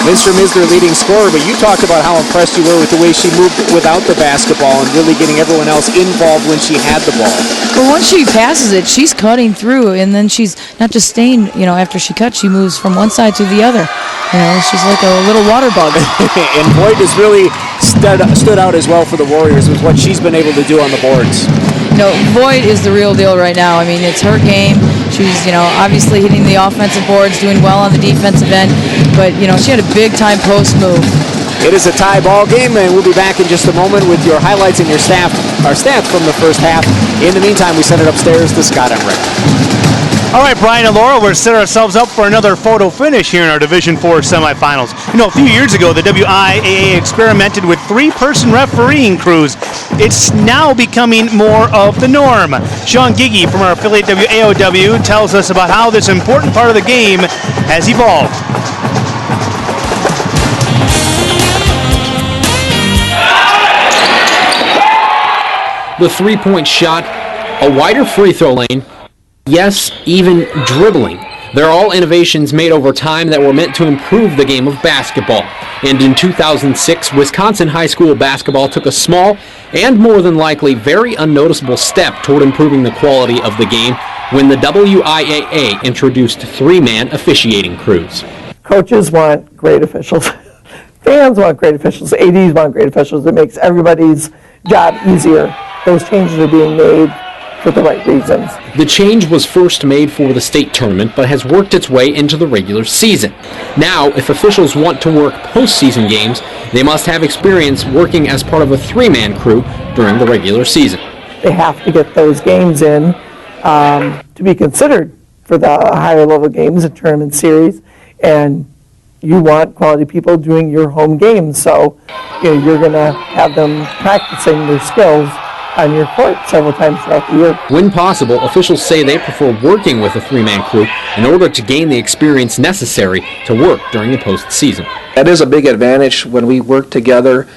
Lindstrom is their leading scorer, but you talked about how impressed you were with the way she moved without the basketball and really getting everyone else involved when she had the ball. But once she passes it, she's cutting through, and then she's not just staying, after she cuts, she moves from one side to the other. She's like a little water bug. And Boyd has really stood out as well for the Warriors with what she's been able to do on the boards. Boyd is the real deal right now. It's her game. She's, obviously hitting the offensive boards, doing well on the defensive end, but, she had a big-time post move. It is a tie ball game, and we'll be back in just a moment with your highlights and our stats from the first half. In the meantime, we send it upstairs to Scott and Rick. All right, Brian and Laura, we're setting ourselves up for another photo finish here in our Division IV semifinals. A few years ago, the WIAA experimented with 3-person refereeing crews. It's now becoming more of the norm. Sean Giggy from our affiliate WAOW tells us about how this important part of the game has evolved. The 3-point shot, a wider free throw lane, yes, even dribbling. They're all innovations made over time that were meant to improve the game of basketball. And in 2006, Wisconsin high school basketball took a small and more than likely very unnoticeable step toward improving the quality of the game when the WIAA introduced 3-man officiating crews. Coaches want great officials. Fans want great officials. ADs want great officials. It makes everybody's job easier. Those changes are being made for the right reasons. The change was first made for the state tournament, but has worked its way into the regular season. Now, if officials want to work postseason games, they must have experience working as part of a 3-man crew during the regular season. They have to get those games in to be considered for the higher level games, the tournament series, and you want quality people doing your home games, so you're going to have them practicing their skills on your court several times throughout the year. When possible, officials say they prefer working with a 3-man crew in order to gain the experience necessary to work during the postseason. That is a big advantage when we work together.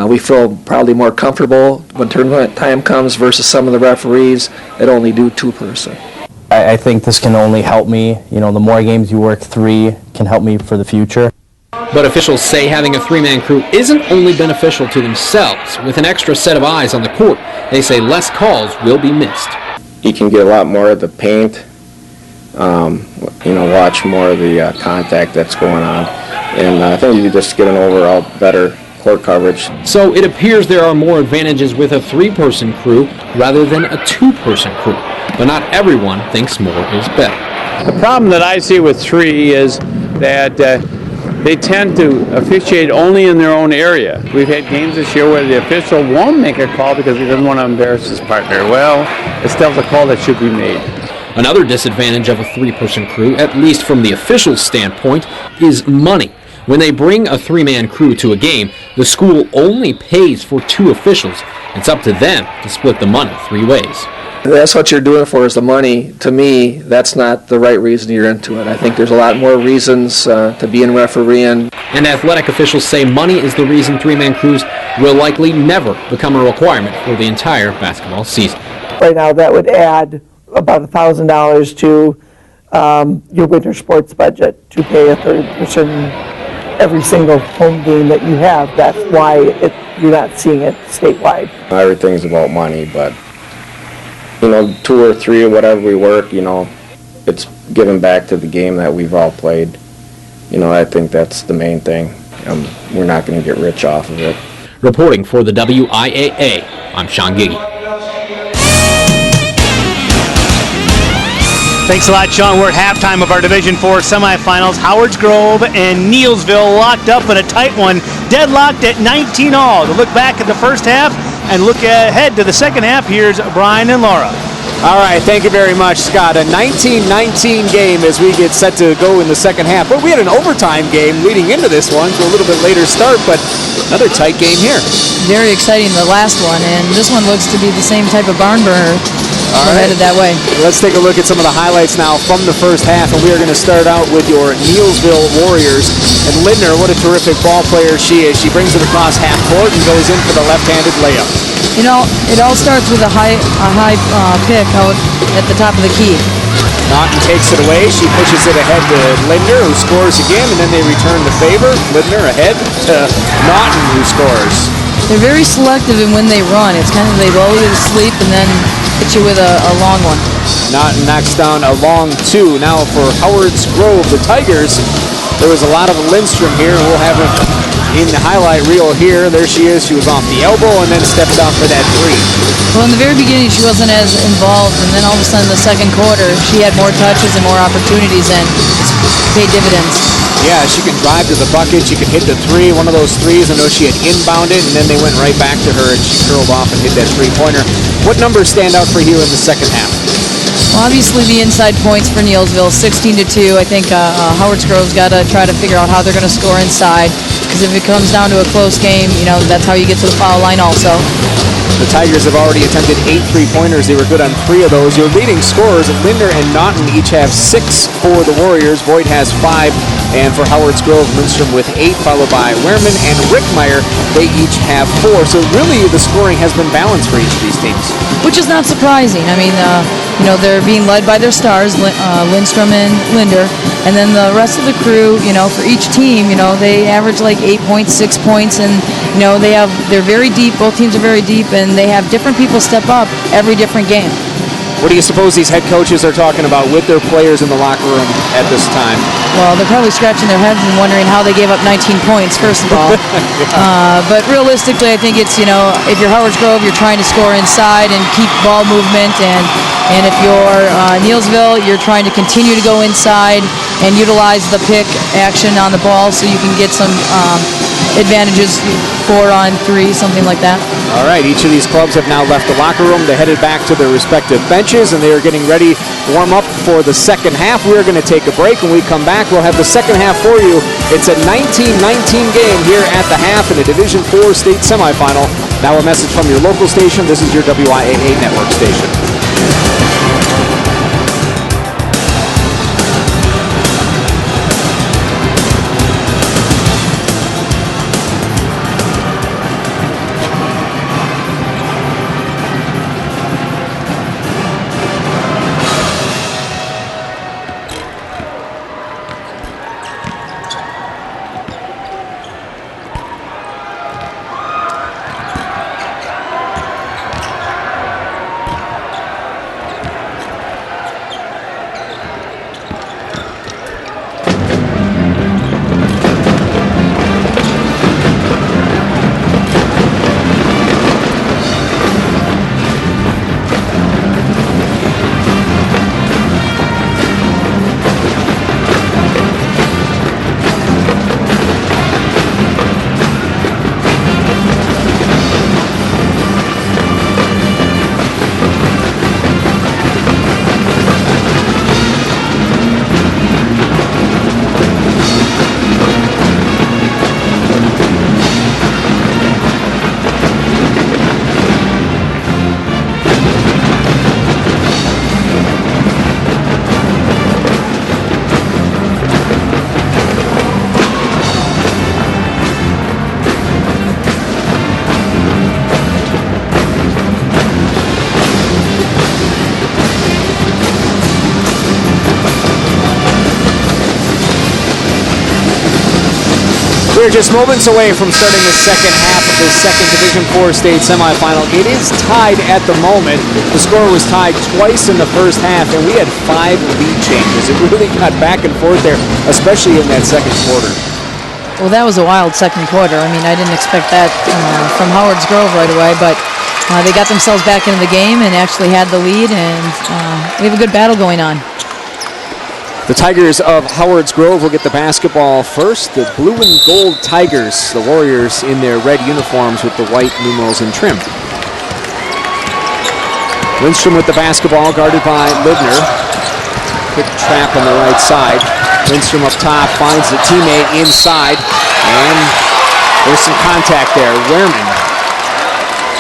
We feel probably more comfortable when tournament time comes versus some of the referees that only do 2-person. I think this can only help me. The more games you work 3 can help me for the future. But officials say having a 3-man crew isn't only beneficial to themselves. With an extra set of eyes on the court, they say less calls will be missed. You can get a lot more of the paint, watch more of the contact that's going on. And I think you just get an overall better court coverage. So it appears there are more advantages with a 3-person crew rather than a 2-person crew. But not everyone thinks more is better. The problem that I see with 3 is that they tend to officiate only in their own area. We've had games this year where the official won't make a call because he doesn't want to embarrass his partner. Well, it's still the call that should be made. Another disadvantage of a 3-person crew, at least from the official's standpoint, is money. When they bring a 3-man crew to a game, the school only pays for 2 officials. It's up to them to split the money 3 ways. That's what you're doing for is the money. To me, that's not the right reason you're into it. I think there's a lot more reasons to be in refereeing. And athletic officials say money is the reason 3-man crews will likely never become a requirement for the entire basketball season. Right now, that would add about $1,000 to your winter sports budget to pay a third person every single home game that you have. That's why you're not seeing it statewide. Everything's about money, but 2 or 3 or whatever we work, it's giving back to the game that we've all played. I think that's the main thing. We're not going to get rich off of it. Reporting for the WIAA, I'm Sean Giggy. Thanks a lot, Sean. We're at halftime of our Division IV semifinals. Howard's Grove and Neillsville locked up in a tight one, deadlocked at 19-all. To look back at the first half and look ahead to the second half, here's Brian and Laura. All right, thank you very much, Scott. A 19-19 game as we get set to go in the second half. But we had an overtime game leading into this one, so a little bit later start, but another tight game here. Very exciting, the last one, and this one looks to be the same type of barn burner. All right. Headed that way. Let's take a look at some of the highlights now from the first half, and we are going to start out with your Neillsville Warriors. And Lindner, what a terrific ball player she is. She brings it across half court and goes in for the left-handed layup. It all starts with a high pick out at the top of the key. Naughton takes it away. She pushes it ahead to Lindner, who scores again, and then they return the favor. Lindner ahead to Naughton, who scores. They're very selective in when they run. It's kind of they lull you to sleep and then hit you with a long one. Naughton knocks down a long 2. Now for Howard's Grove, the Tigers, there was a lot of Lindstrom here. We'll have her in the highlight reel here. There she is. She was off the elbow and then stepped down for that 3. Well, in the very beginning, she wasn't as involved, and then all of a sudden, in the second quarter, she had more touches and more opportunities, and it's paid dividends. Yeah, she can drive to the bucket. She can hit the 3. One of those 3s, I know she had inbounded, and then they went right back to her, and she curled off and hit that 3-pointer. What numbers stand out for you in the second half? Well, obviously, the inside points for Neillsville, 16-2. I think Howard's Grove's got to try to figure out how they're going to score inside, because if it comes down to a close game, that's how you get to the foul line also. The Tigers have already attempted 8 3-pointers. They were good on 3 of those. Your leading scorers, Lindner and Naughton, each have 6 for the Warriors. Voigt has 5. And for Howard's Grove, Lindstrom with 8, followed by Wehrman and Rickmeyer. They each have 4. So really, the scoring has been balanced for each of these teams. Which is not surprising. I mean, they're being led by their stars, Lindstrom and Linder. And then the rest of the crew, for each team, they average like 8 points, 6 points. And, they're very deep. Both teams are very deep. And they have different people step up every different game. What do you suppose these head coaches are talking about with their players in the locker room at this time? Well, they're probably scratching their heads and wondering how they gave up 19 points, first of all. But realistically, I think it's, if you're Howard's Grove, you're trying to score inside and keep ball movement. And if you're Neillsville, you're trying to continue to go inside and utilize the pick action on the ball so you can get some advantages, 4-on-3, something like that. All right, each of these clubs have now left the locker room. They headed back to their respective benches, and they are getting ready to warm up for the second half. We're going to take a break. When we come back, we'll have the second half for you. It's a 19-19 game here at the half in the Division IV state semifinal. Now a message from your local station. This is your WIAA network station. We're just moments away from starting the second half of the second Division IV state semifinal. It is tied at the moment. The score was tied twice in the first half, and we had 5 lead changes. It really got back and forth there, especially in that second quarter. Well, that was a wild second quarter. I mean, I didn't expect that from Howard's Grove right away, but they got themselves back into the game and actually had the lead, and we have a good battle going on. The Tigers of Howard's Grove will get the basketball first. The blue and gold Tigers, the Warriors in their red uniforms with the white numerals and trim. Lindstrom with the basketball, guarded by Libner. Quick trap on the right side. Lindstrom up top, finds the teammate inside, and there's some contact there. Wehrman.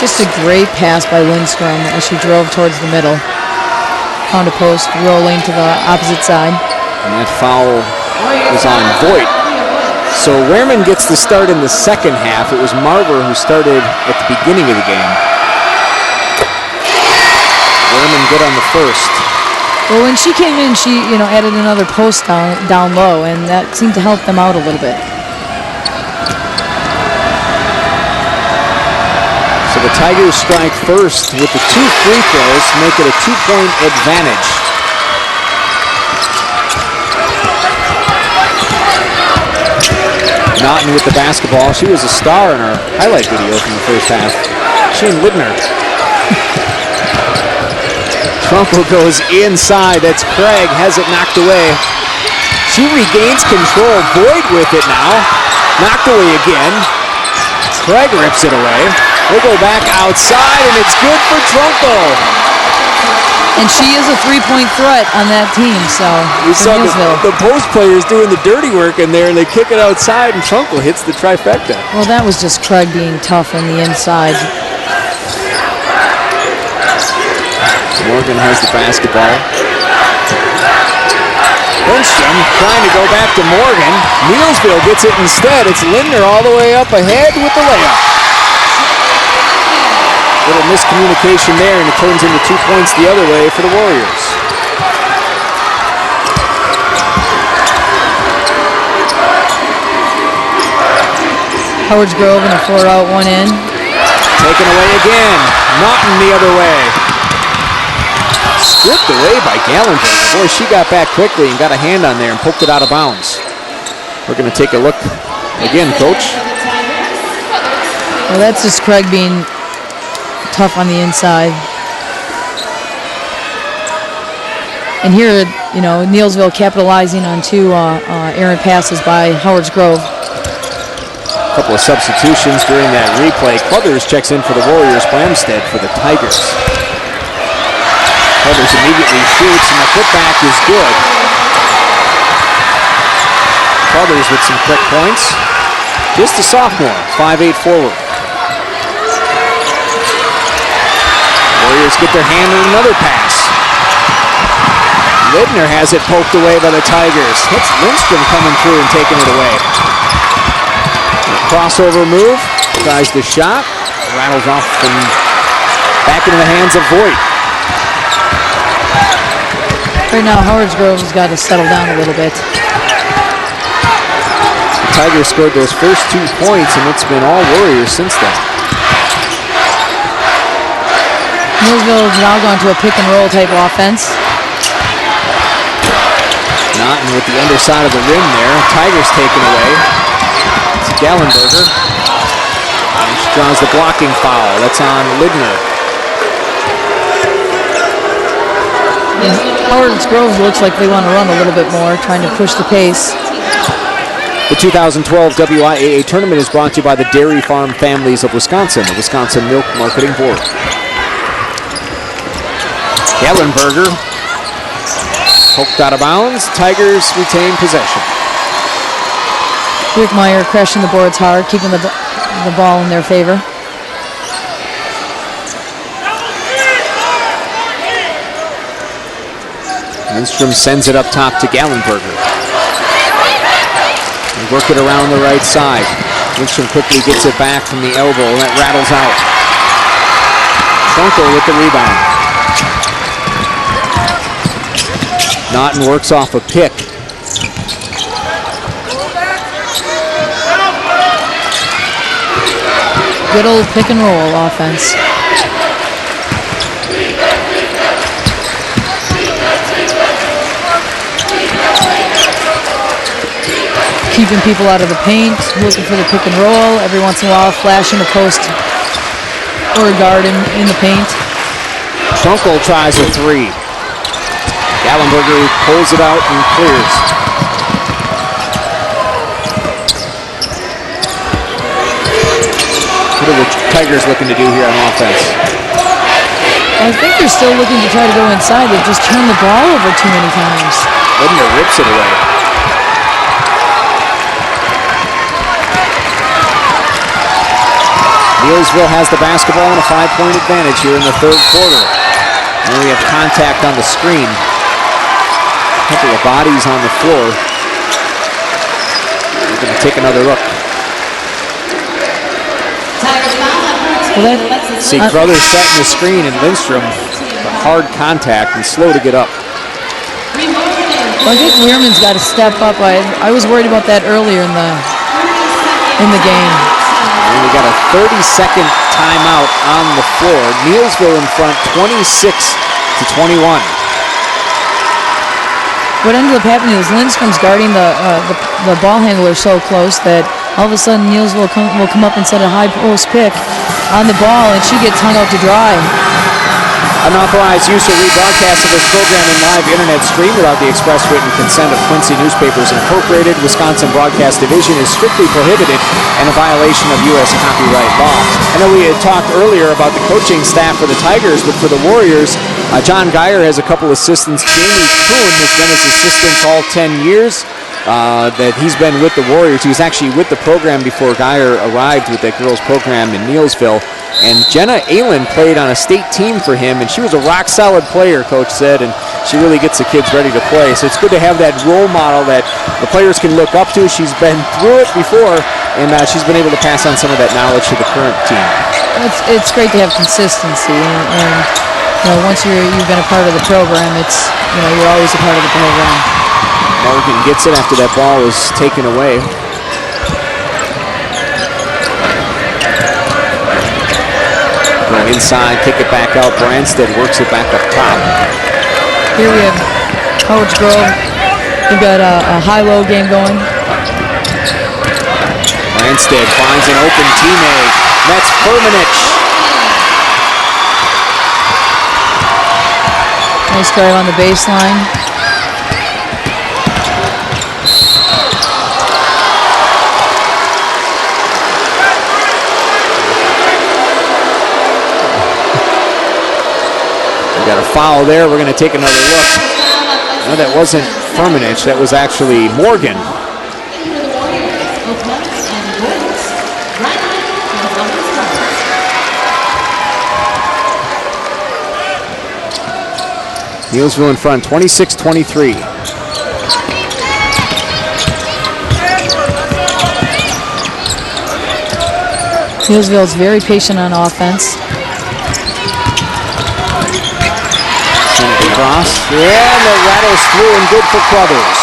Just a great pass by Lindstrom as she drove towards the middle. Found a post, rolling to the opposite side. And that foul was on Voigt. So Wehrman gets the start in the second half. It was Marver who started at the beginning of the game. Wehrman good on the first. Well, when she came in, she added another post down low, and that seemed to help them out a little bit. So the Tigers strike first with the 2 free throws to make it a 2-point advantage. Naughton with the basketball. She was a star in our highlight video from the first half. She and Libner. Trumpo goes inside. That's Craig. Has it knocked away. She regains control. Boyd with it now. Knocked away again. Craig rips it away. They go back outside, and it's good for Trumpo. And she is a 3-point threat on that team, so we saw the post players doing the dirty work in there, and they kick it outside, and Trumpo hits the trifecta. Well, that was just Craig being tough on the inside. Morgan has the basketball. Lindstrom trying to go back to Morgan. Neillsville gets it instead. It's Lindner all the way up ahead with the layup. Little miscommunication there, and it turns into 2 points the other way for the Warriors. Howard's Grove in a 4-out, 1-in. Taken away again. Naughton the other way. Stripped away by Gallenberger. Boy, she got back quickly and got a hand on there and poked it out of bounds. We're going to take a look again, Coach. Well, that's just Craig being tough on the inside. And here, Neillsville capitalizing on 2 errant passes by Howard's Grove. A couple of substitutions during that replay. Clothers checks in for the Warriors. Bramstead for the Tigers. Clothers immediately shoots, and the putback is good. Clothers with some quick points. Just a sophomore, 5'8" forward. Warriors get their hand on another pass. Libner has it poked away by the Tigers. It's Lindstrom coming through and taking it away. Crossover move, tries the shot, rattles off and back into the hands of Voigt. Right now, Howard's Grove has got to settle down a little bit. The Tigers scored those first 2 points, and it's been all Warriors since then. Neillsville has now gone to a pick-and-roll type offense. Naughton with the underside of the rim there. Tigers taken away. It's Gallenberger. And she draws the blocking foul. That's on Libner. Howard's Grove looks like they want to run a little bit more, trying to push the pace. The 2012 WIAA tournament is brought to you by the Dairy Farm Families of Wisconsin, the Wisconsin Milk Marketing Board. Gallenberger poked out of bounds. Tigers retain possession. Wickmeyer crashing the boards hard, keeping the ball in their favor. Lindstrom sends it up top to Gallenberger. They work it around the right side. Lindstrom quickly gets it back from the elbow, and that rattles out. Trumpo with the rebound. Naughton works off a pick. Good old pick and roll offense. Keeping people out of the paint, looking for the pick and roll. Every once in a while, flashing a post or a guard in the paint. Strunkel tries a three. Gallenberger pulls it out and clears. What are the Tigers looking to do here on offense? I think they're still looking to try to go inside. They've just turned the ball over too many times. Lidner rips it away. Neillsville has the basketball and a 5-point advantage here in the third quarter. And we have contact on the screen. A couple of bodies on the floor. We're going to take another look. See Crothers setting the screen and Lindstrom, hard contact and slow to get up. Well, I think Weirman's got to step up. I was worried about that earlier in the game. And we got a 30-second timeout on the floor. Neillsville in front, 26-21. What ended up happening is Lindstrom's guarding the ball handler so close that all of a sudden Neillsville will come up and set a high post pick on the ball, and she gets hung out to dry. Unauthorized use or rebroadcast of this program in live internet stream without the express written consent of Quincy Newspapers Incorporated, Wisconsin Broadcast Division is strictly prohibited and a violation of U.S. copyright law. I know we had talked earlier about the coaching staff for the Tigers, but for the Warriors, John Geyer has a couple assistants. Jamie Kuhn has been his assistant all 10 years that he's been with the Warriors. He was actually with the program before Geyer arrived with that girls program in Neillsville. And Jenna Aylen played on a state team for him, and she was a rock-solid player, Coach said, and she really gets the kids ready to play. So it's good to have that role model that the players can look up to. She's been through it before, and she's been able to pass on some of that knowledge to the current team. It's great to have consistency, and once you've been a part of the program, you're always a part of the program. Morgan gets it after that ball was taken away. Go inside, kick it back out. Branstead works it back up top. Here we have Howard's Grove. We've got a high-low game going. Branstead finds an open teammate. That's Permanich. Nice drive on the baseline. Got a foul there. We're going to take another look. No, that wasn't Firmenich. That was actually Morgan. Neillsville in front, 26-23. Neillsville's very patient on offense. Cross. Yeah, and the rattles through and good for Crothers.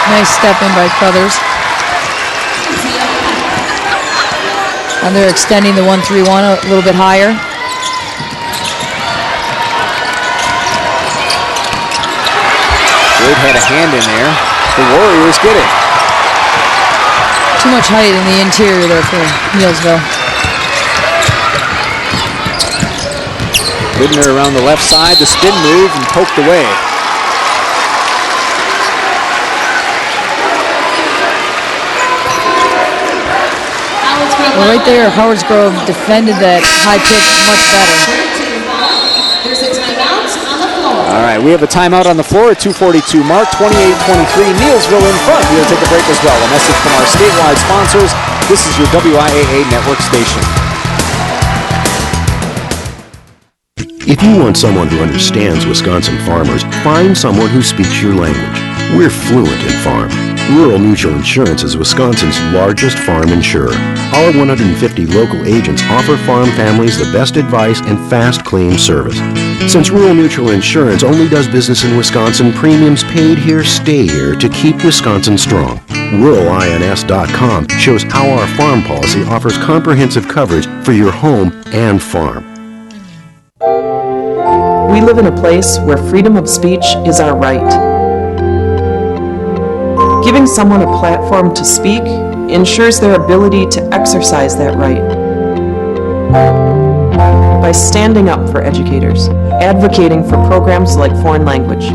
Nice step in by Crothers. And they're extending the 1-3-1 a little bit higher. Wood had a hand in there. The Warriors get it. Too much height in the interior there for Neillsville. Lidner around the left side, the spin move and poked away. Well, right there, Howard's Grove defended that high pick much better. There's a timeout on the floor. All right, we have a timeout on the floor at 2:42 mark, 28-23. Neillsville in front. We'll take a break as well. A message from our statewide sponsors. This is your WIAA network station. If you want someone who understands Wisconsin farmers, find someone who speaks your language. We're fluent in farm. Rural Mutual Insurance is Wisconsin's largest farm insurer. Our 150 local agents offer farm families the best advice and fast claim service. Since Rural Mutual Insurance only does business in Wisconsin, premiums paid here stay here to keep Wisconsin strong. RuralINS.com shows how our farm policy offers comprehensive coverage for your home and farm. We live in a place where freedom of speech is our right. Giving someone a platform to speak ensures their ability to exercise that right. By standing up for educators, advocating for programs like foreign language,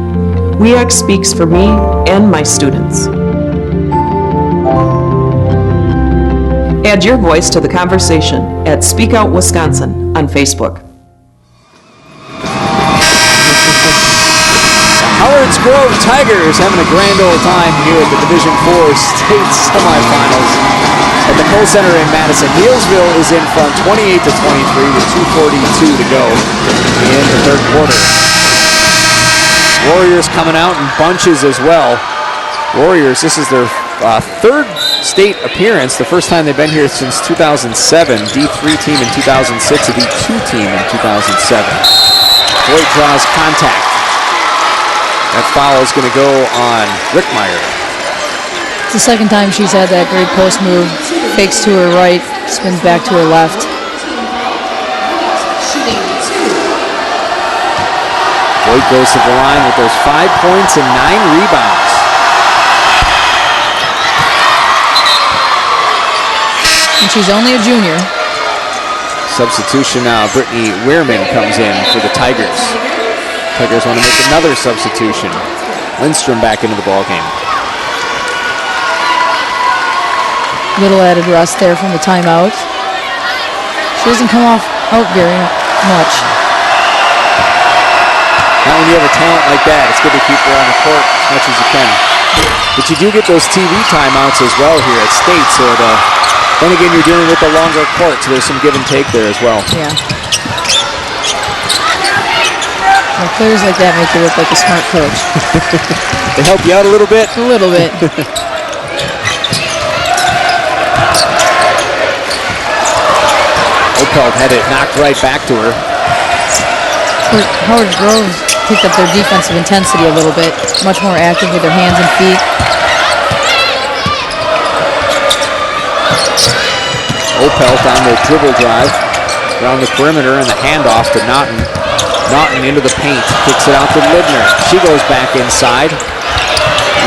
WIAA speaks for me and my students. Add your voice to the conversation at Speak Out Wisconsin on Facebook. Howard's Grove Tigers having a grand old time here at the Division IV state semifinals at the Kohl Center in Madison. Neillsville is in front 28-23 with 2:42 to go in the third quarter. Warriors coming out in bunches as well. Warriors, this is their third state appearance, the first time they've been here since 2007. D3 team in 2006, a D2 team in 2007. Boyd draws contact. That foul is going to go on Rickmeyer. It's the second time she's had that great post move. Fakes to her right, spins back to her left. Boyd goes to the line with those 5 points and 9 rebounds. And she's only a junior. Substitution now, Brittany Weirman comes in for the Tigers. Tigers want to make another substitution. Lindstrom back into the ballgame. Little added rest there from the timeout. She doesn't come off out very much. Now when you have a talent like that, it's good to keep her on the court as much as you can. But you do get those TV timeouts as well here at State, so then again you're dealing with the longer court, so there's some give and take there as well. Yeah. Well, players like that make you look like a smart coach. They help you out a little bit? A little bit. Opel had it knocked right back to her. Howard Grove picked up their defensive intensity a little bit. Much more active with their hands and feet. Opel down the dribble drive. Around the perimeter and the handoff to Naughton. Naughton into the paint, kicks it out to Libner. She goes back inside.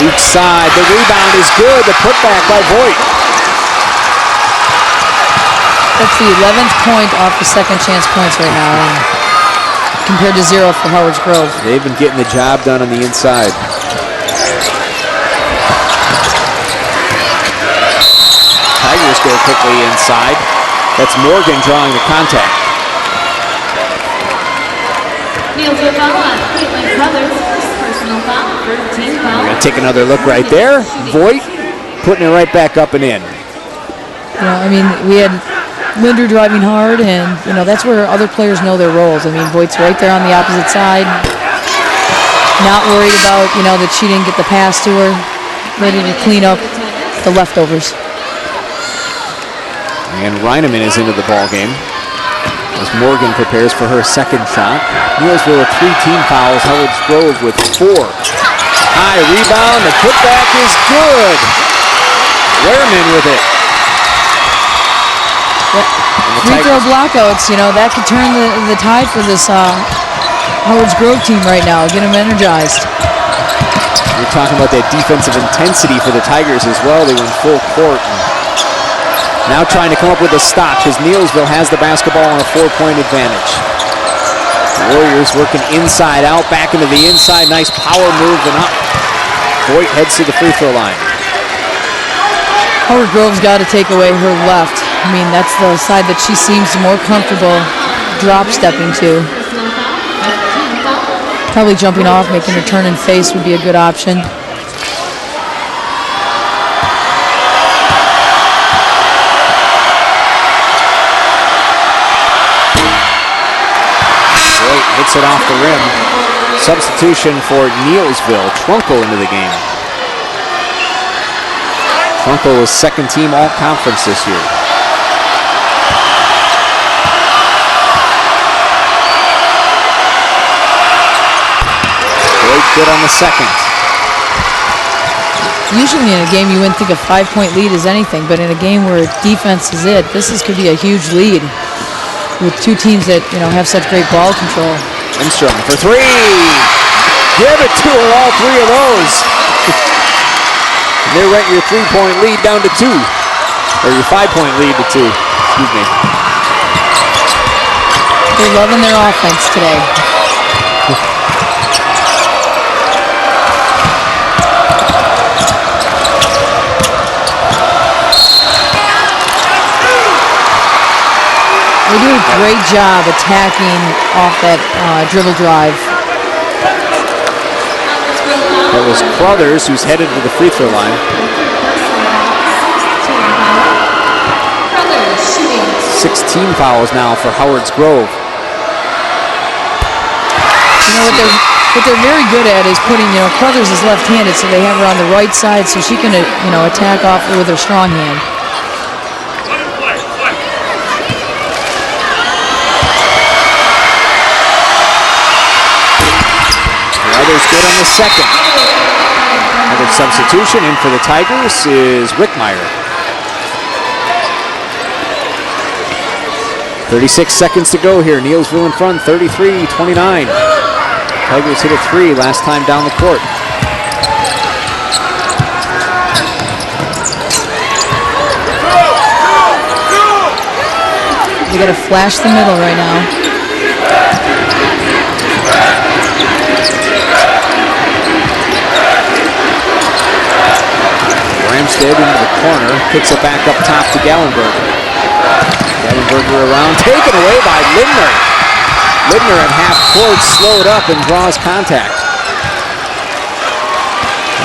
Weak side, the rebound is good. The putback by Voigt. That's the 11th point off the second chance points right now, compared to 0 for Howard's Grove. They've been getting the job done on the inside. Tigers go quickly inside. That's Morgan drawing the contact. Neillsville foul on Caitlin Crothers, personal foul, first team foul. We're going to take another look right there. Voigt putting it right back up and in. Yeah, I mean, we had Linder driving hard, and, that's where other players know their roles. I mean, Voigt's right there on the opposite side. Not worried about, that she didn't get the pass to her. Ready to clean up the leftovers. And Reineman is into the ballgame as Morgan prepares for her second shot. Neillsville with 3 team fouls. Howard's Grove with 4. High rebound. The putback is good. Weirman with it. Free throw blockouts, that could turn the tide for this Howard's Grove team right now. Get them energized. We're talking about that defensive intensity for the Tigers as well. They went full court. Now trying to come up with a stop because Neillsville has the basketball on a 4-point advantage. The Warriors working inside out, back into the inside. Nice power move and up. Voigt heads to the free throw line. Howard Grove's got to take away her left. I mean, that's the side that she seems more comfortable drop stepping to. Probably jumping off, making her turn and face would be a good option. Hits it off the rim. Substitution for Neillsville. Trunkel into the game. Trunkel was second team all-conference this year. Voigt good on the second. Usually in a game you wouldn't think a 5-point lead is anything, but in a game where defense is it, could be a huge lead with two teams that have such great ball control. Lindstrom for three. Give it to her, all three of those. They're right, your 3-point lead down to 2. Or your 5-point lead to 2. Excuse me. They're loving their offense today. They do a great job attacking off that dribble drive. That was Crothers, who's headed to the free throw line. 16 fouls now for Howard's Grove. What they're very good at is putting, Crothers is left-handed, so they have her on the right side, so she can, attack off with her strong hand. Crothers good on the second. Another substitution in for the Tigers is Rickmeyer. 36 seconds to go here. Neillsville in front, 33-29. Tigers hit a 3 last time down the court. You got to flash the middle right now. Ramstead into the corner, picks it back up top to Gallenberger. Gallenberger around, taken away by Lindner. Lindner at half court, slowed up and draws contact.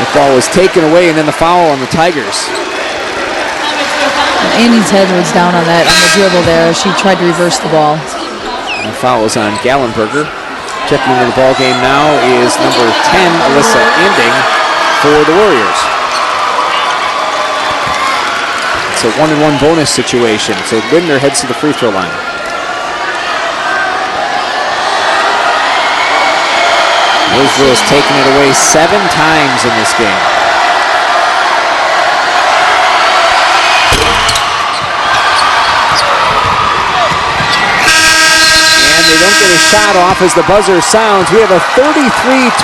The ball was taken away, and then the foul on the Tigers. Andy's head was down on the dribble there. She tried to reverse the ball. And the foul is on Gallenberger. Checking into the ball game now is number 10, Alyssa Ending, for the Warriors. It's a 1-and-1 bonus situation. So Lindner heads to the free throw line. Neillsville has taken it away 7 times in this game. And they don't get a shot off as the buzzer sounds. We have a 33-29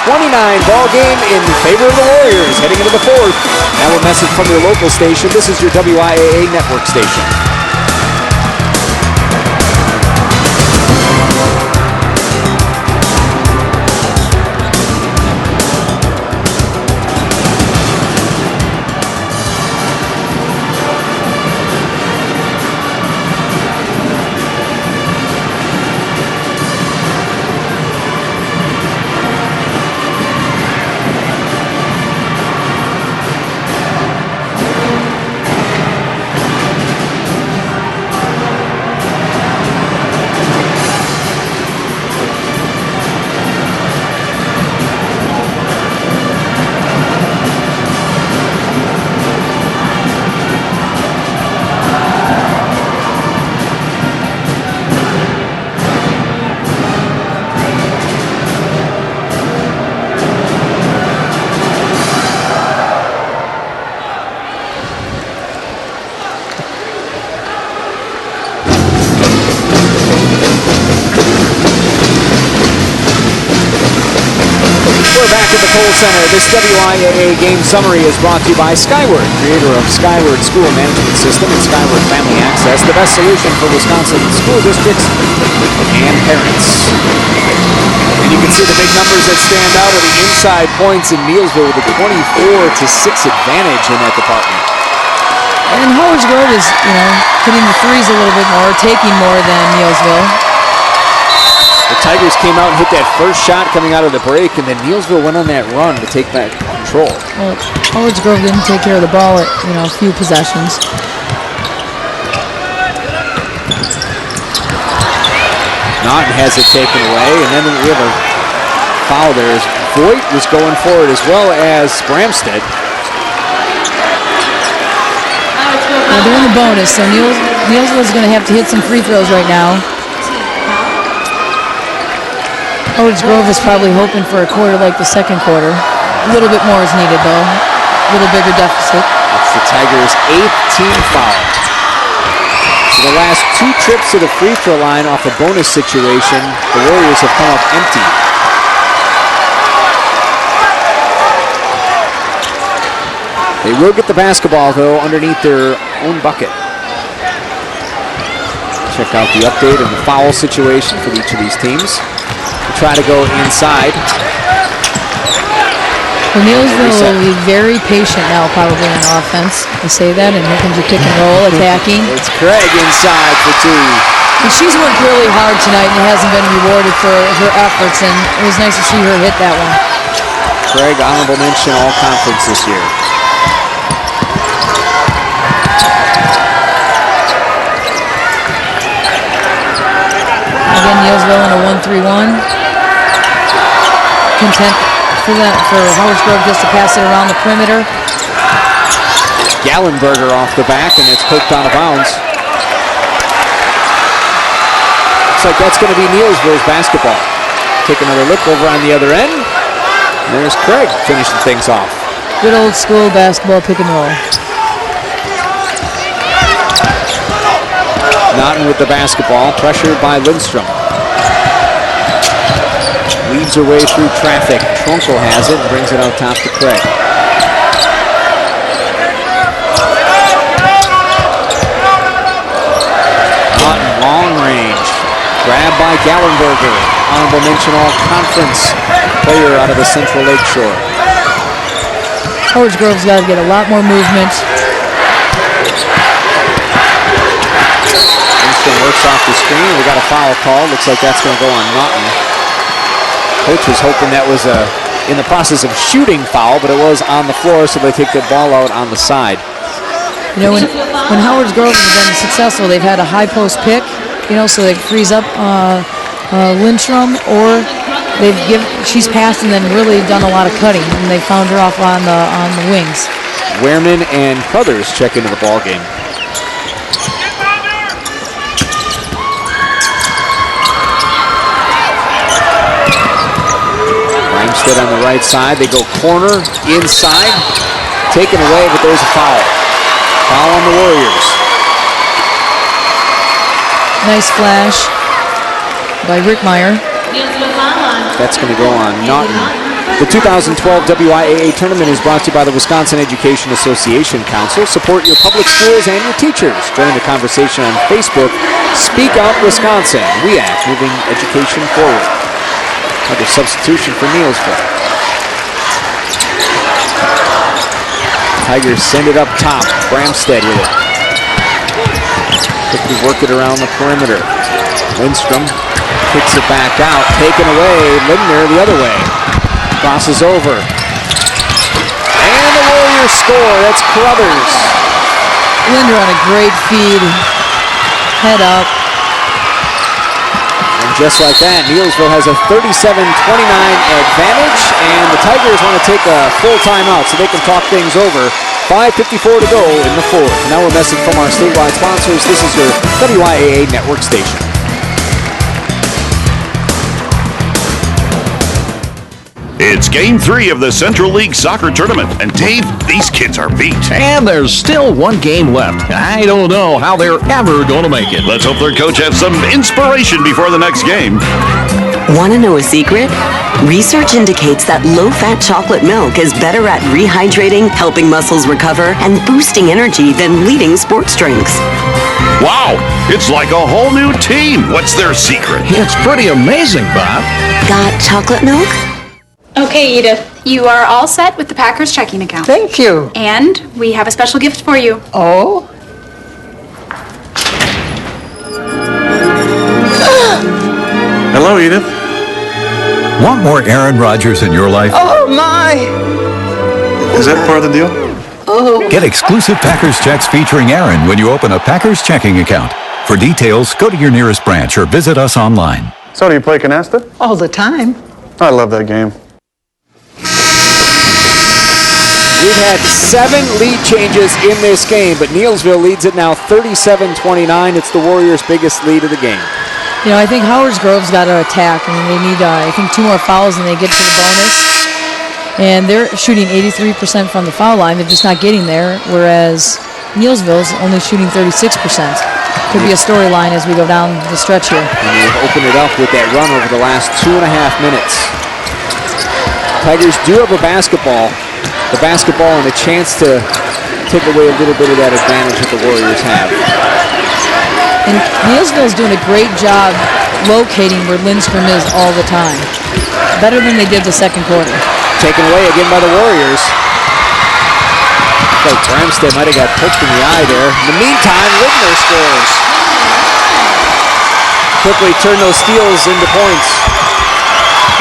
ball game in favor of the Warriors heading into the fourth. Now a message from your local station. This is your WIAA network station. Kohl Center. This WIAA game summary is brought to you by Skyward, creator of Skyward School Management System and Skyward Family Access, the best solution for Wisconsin school districts and parents. And you can see the big numbers that stand out are the inside points in Neillsville with a 24-6 advantage in that department. And Howard's Grove is, hitting the threes a little bit more, taking more than Neillsville. The Tigers came out and hit that first shot coming out of the break, and then Neillsville went on that run to take back control. Well, Howard's Grove didn't take care of the ball at, a few possessions. Naughton has it taken away, and then we have a foul there. Voigt was going for it as well as Bramstead. Well, they're in the bonus, so Neillsville's going to have to hit some free throws right now. Howard's Grove is probably hoping for a quarter like the second quarter. A little bit more is needed, though. little bigger deficit. It's the Tigers' 8th team foul. So the last 2 trips to the free throw line off a bonus situation, the Warriors have come up empty. They will get the basketball, though, underneath their own bucket. Check out the update on the foul situation for each of these teams. We'll try to go inside. Well, Neillsville will be very patient now, probably on offense. I say that, and here comes a pick and roll, attacking. It's Craig inside for 2. And she's worked really hard tonight and hasn't been rewarded for her efforts, and it was nice to see her hit that one. Craig, honorable mention all conference this year. Again, Neillsville in a 1-3-1. Content for Howard Grove just to pass it around the perimeter. Gallenberger off the back, and it's poked out of bounds. Looks like that's going to be Neillsville's basketball. Take another look over on the other end. And there's Craig finishing things off. Good old school basketball pick and roll. Naughton with the basketball, pressured by Lindstrom. Weaves her way through traffic. Trunkel has it and brings it out top to Craig. Naughton, long range. Grabbed by Gallenberger. Honorable mention all conference player out of the Central Lakeshore. Howard Grove's got to get a lot more movement. Works off the screen. We got a foul call. Looks like that's going to go on Naughton. Coach was hoping that was in the process of shooting foul, but it was on the floor, so they take the ball out on the side. You know, when Howard Grove has been successful, they've had a high post pick, you know, so they freeze up Lindstrom, or she's passed and then really done a lot of cutting, and they found her off on the wings. Wehrman and Crothers check into the ball game. Stood on the right side. They go corner, inside, taken away, but there's a foul. Foul on the Warriors. Nice flash by Rickmeyer. That's going to go on Naughton. The 2012 WIAA tournament is brought to you by the Wisconsin Education Association Council. Support your public schools and your teachers. Join the conversation on Facebook. Speak Out Wisconsin. WIAA, moving education forward. Another substitution for Neillsville. Tigers send it up top. Bramstead with it. Quickly work it around the perimeter. Lindstrom kicks it back out. Taken away. Lindner the other way. Crosses over. And the Warriors score. That's Crothers. Lindner on a great feed. Head up. Just like that, Neillsville has a 37-29 advantage, and the Tigers want to take a full timeout so they can talk things over. 5:54 to go in the fourth. Now a message from our statewide sponsors. This is your WIAA network station. It's Game 3 of the Central League Soccer Tournament, and Dave, these kids are beat. And there's still one game left. I don't know how they're ever going to make it. Let's hope their coach has some inspiration before the next game. Want to know a secret? Research indicates that low-fat chocolate milk is better at rehydrating, helping muscles recover, and boosting energy than leading sports drinks. Wow, it's like a whole new team. What's their secret? It's pretty amazing, Bob. Got chocolate milk? Okay, Edith, you are all set with the Packers checking account. Thank you. And we have a special gift for you. Oh? Hello, Edith. Want more Aaron Rodgers in your life? Oh, my. Is that part of the deal? Oh. Get exclusive Packers checks featuring Aaron when you open a Packers checking account. For details, go to your nearest branch or visit us online. So do you play canasta? All the time. I love that game. We've had 7 lead changes in this game, but Neillsville leads it now 37-29. It's the Warriors' biggest lead of the game. You know, I think Howard Grove's got to attack. I mean, they need, I think, 2 more fouls and they get to the bonus. And they're shooting 83% from the foul line. They're just not getting there, whereas Neillsville's only shooting 36%. Could be a storyline as we go down the stretch here. And they've opened it up with that run over the last 2.5 minutes. Tigers do have a basketball. The basketball and a chance to take away a little bit of that advantage that the Warriors have. And Neillsville's doing a great job locating where Lindstrom is all the time. Better than they did the second quarter. Taken away again by the Warriors. Like Bramstead might have got poked in the eye there. In the meantime, Lidner scores. Quickly turn those steals into points.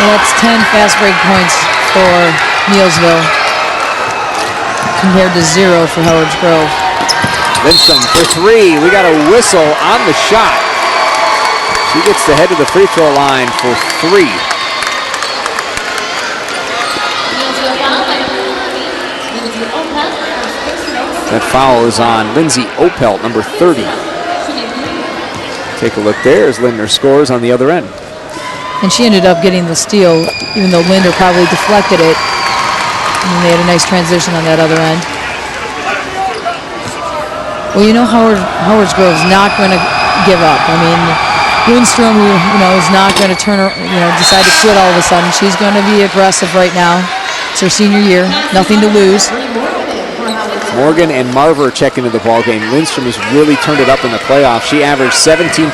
Well, that's 10 fast break points for Neillsville compared to 0 for Howard's Grove. Lindstrom for 3. We got a whistle on the shot. She gets to head to the free throw line for 3. That foul is on Lindsay Opelt, number 30. Take a look there as Lindner scores on the other end. And she ended up getting the steal, even though Lindner probably deflected it. And they had a nice transition on that other end. Well, you know Howard's Grove's not going to give up. I mean, Lindstrom, who is not going to decide to quit all of a sudden. She's going to be aggressive right now. It's her senior year, nothing to lose. Morgan and Marver check into the ballgame. Lindstrom has really turned it up in the playoffs. She averaged 17.2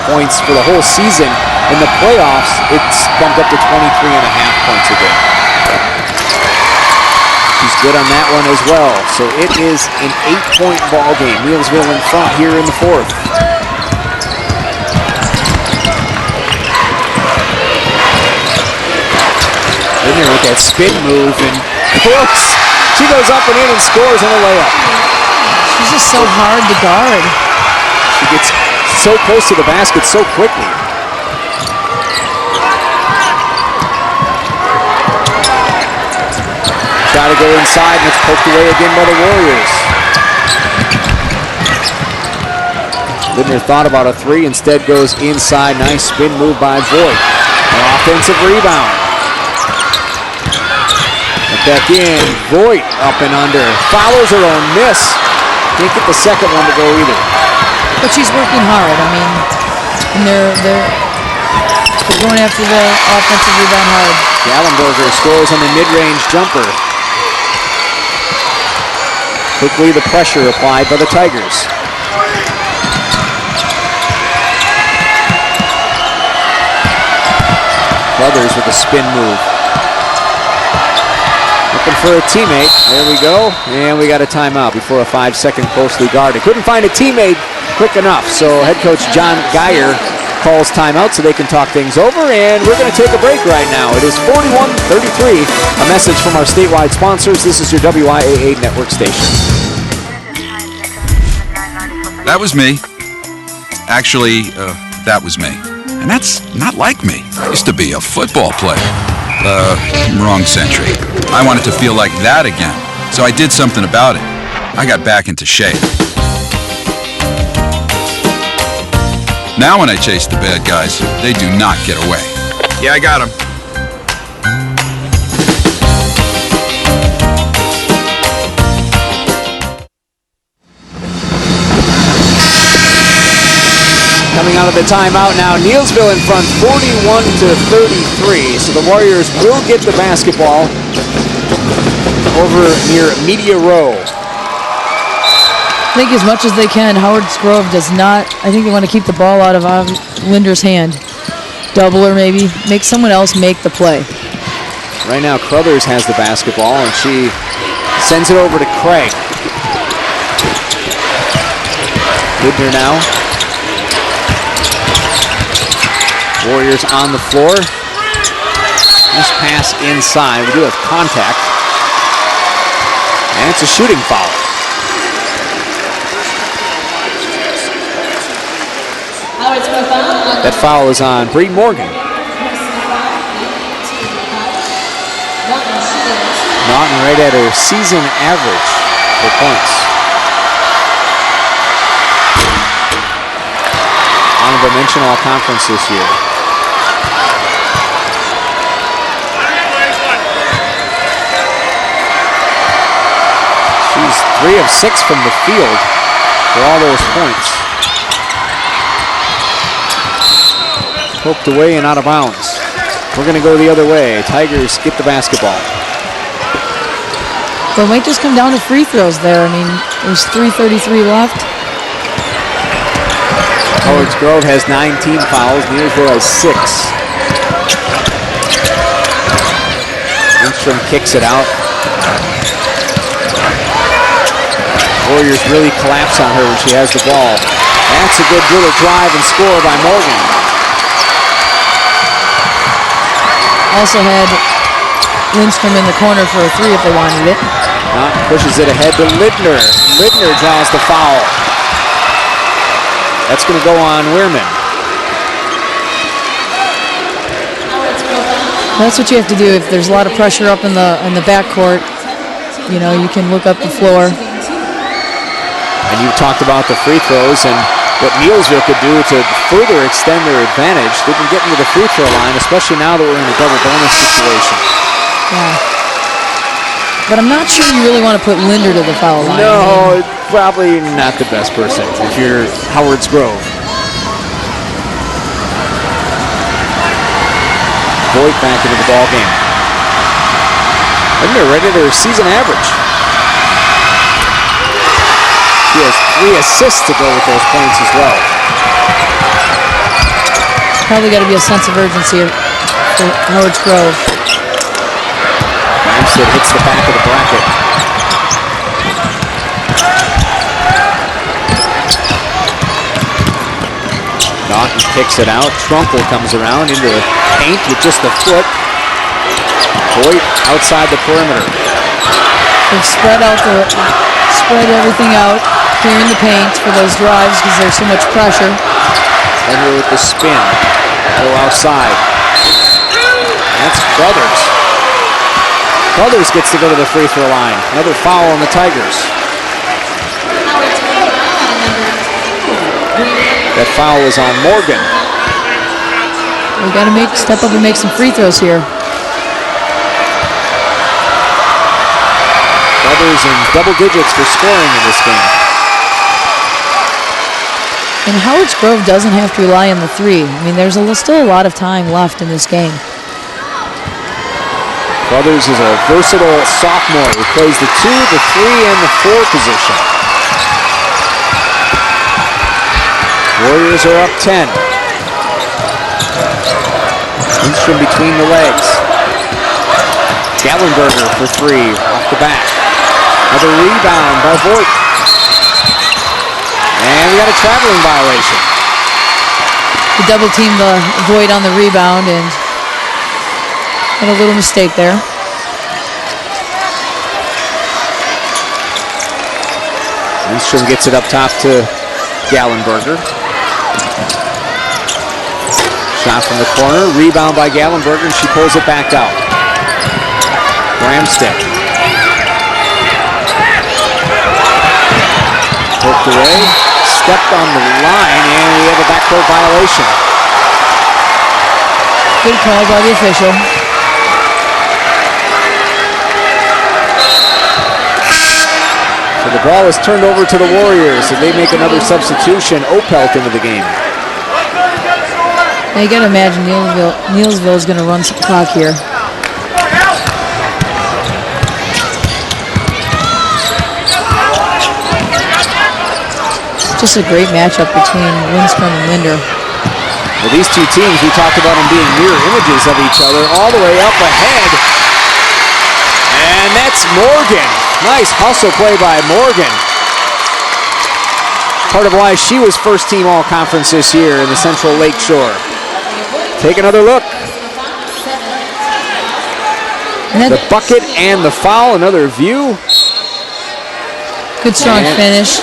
points for the whole season. In the playoffs, it's bumped up to 23.5 points a game. She's good on that one as well. So it is an 8-point ball game. Neillsville in front here in the fourth. Lindner with that spin move and close. She goes up and in and scores on a layup. She's just so hard to guard. She gets so close to the basket so quickly. Try to go inside, and it's poked away again by the Warriors. Lindner thought about a 3, instead goes inside. Nice spin move by Voigt. An offensive rebound. Back in, Voigt up and under. Follows her own miss. Can't get the second one to go either. But she's working hard. I mean, and they're going after the offensive rebound hard. Gallenberger scores on the mid-range jumper. Quickly the pressure applied by the Tigers. Brothers with a spin move. Looking for a teammate. There we go. And we got a timeout before a 5-second closely guarded. Couldn't find a teammate quick enough. So head coach John Geyer calls timeout so they can talk things over. And we're going to take a break right now. It is 41-33. A message from our statewide sponsors. This is your WIAA network station. That was me. Actually, that was me. And that's not like me. I used to be a football player. Wrong century. I wanted to feel like that again, so I did something about it. I got back into shape. Now when I chase the bad guys, they do not get away. Yeah, I got him. Coming out of the timeout now, Neillsville in front, 41-33. So the Warriors will get the basketball over near Media Row. I think as much as they can. Howard's Grove does not. I think they want to keep the ball out of Linder's hand. Double her maybe. Make someone else make the play. Right now, Crothers has the basketball, and she sends it over to Craig. Lidner now. Warriors on the floor. Nice pass inside. We do have contact. And it's a shooting foul. That foul is on Bree Morgan. Naughton right at her season average for points. Honorable mention all conference this year. 3 of 6 from the field for all those points. Poked away and out of bounds. We're going to go the other way. Tigers get the basketball. Well, it might just come down to free throws there. I mean, there's 3:33 left. Howards Grove has 9 team fouls. Neillsville has 6. Lindstrom kicks it out. Warriors really collapse on her when she has the ball. That's a good dribble drive and score by Morgan. Also had Lindstrom in the corner for a 3 if they wanted it. Pushes it ahead to Lidner. Lidner draws the foul. That's going to go on Weirman. That's what you have to do if there's a lot of pressure up in the backcourt. You know, you can look up the floor. And you've talked about the free throws and what Neillsville could do to further extend their advantage. They can get into the free throw line, especially now that we're in a double bonus situation. Yeah. But I'm not sure you really want to put Linder to the foul line. No, probably not the best person if you're Howards Grove. Boyd back into the ball game. And they're right at their season average. She has 3 assists to go with those points as well. Probably got to be a sense of urgency for Howards Grove. Ramstead hits the back of the bracket. Naughton kicks it out. Trunkle comes around into the paint with just a foot. Boyd outside the perimeter. They've spread everything out here in the paint for those drives because there's so much pressure. Under with the spin. Go outside. That's Brothers. Brothers gets to go to the free throw line. Another foul on the Tigers. That foul is on Morgan. We got to step up and make some free throws here. Brothers in double digits for scoring in this game. And Howards Grove doesn't have to rely on the 3. I mean, there's still a lot of time left in this game. Brothers is a versatile sophomore who plays the 2, the 3, and the 4 position. Warriors are up 10. Lindstrom between the legs. Gallenberger for 3 off the back. Another rebound by Voigt. And we got a traveling violation. He double teamed the Voigt on the rebound and had a little mistake there. Lindstrom gets it up top to Gallenberger. Shot from the corner, rebound by Gallenberger, and she pulls it back out. Bramstead. Poked away, stepped on the line, and we have a backcourt violation. Good call by the official. So the ball is turned over to the Warriors, and they make another substitution. Opelt into the game. Now you got to imagine Neillsville is going to run some clock here. Just a great matchup between Lindstrom and Linder. Well, these two teams, we talked about them being mirror images of each other, all the way up ahead. And that's Morgan. Nice hustle play by Morgan. Part of why she was first team all-conference this year in the Central Lake Shore. Take another look. The bucket and the foul, another view. Good strong finish.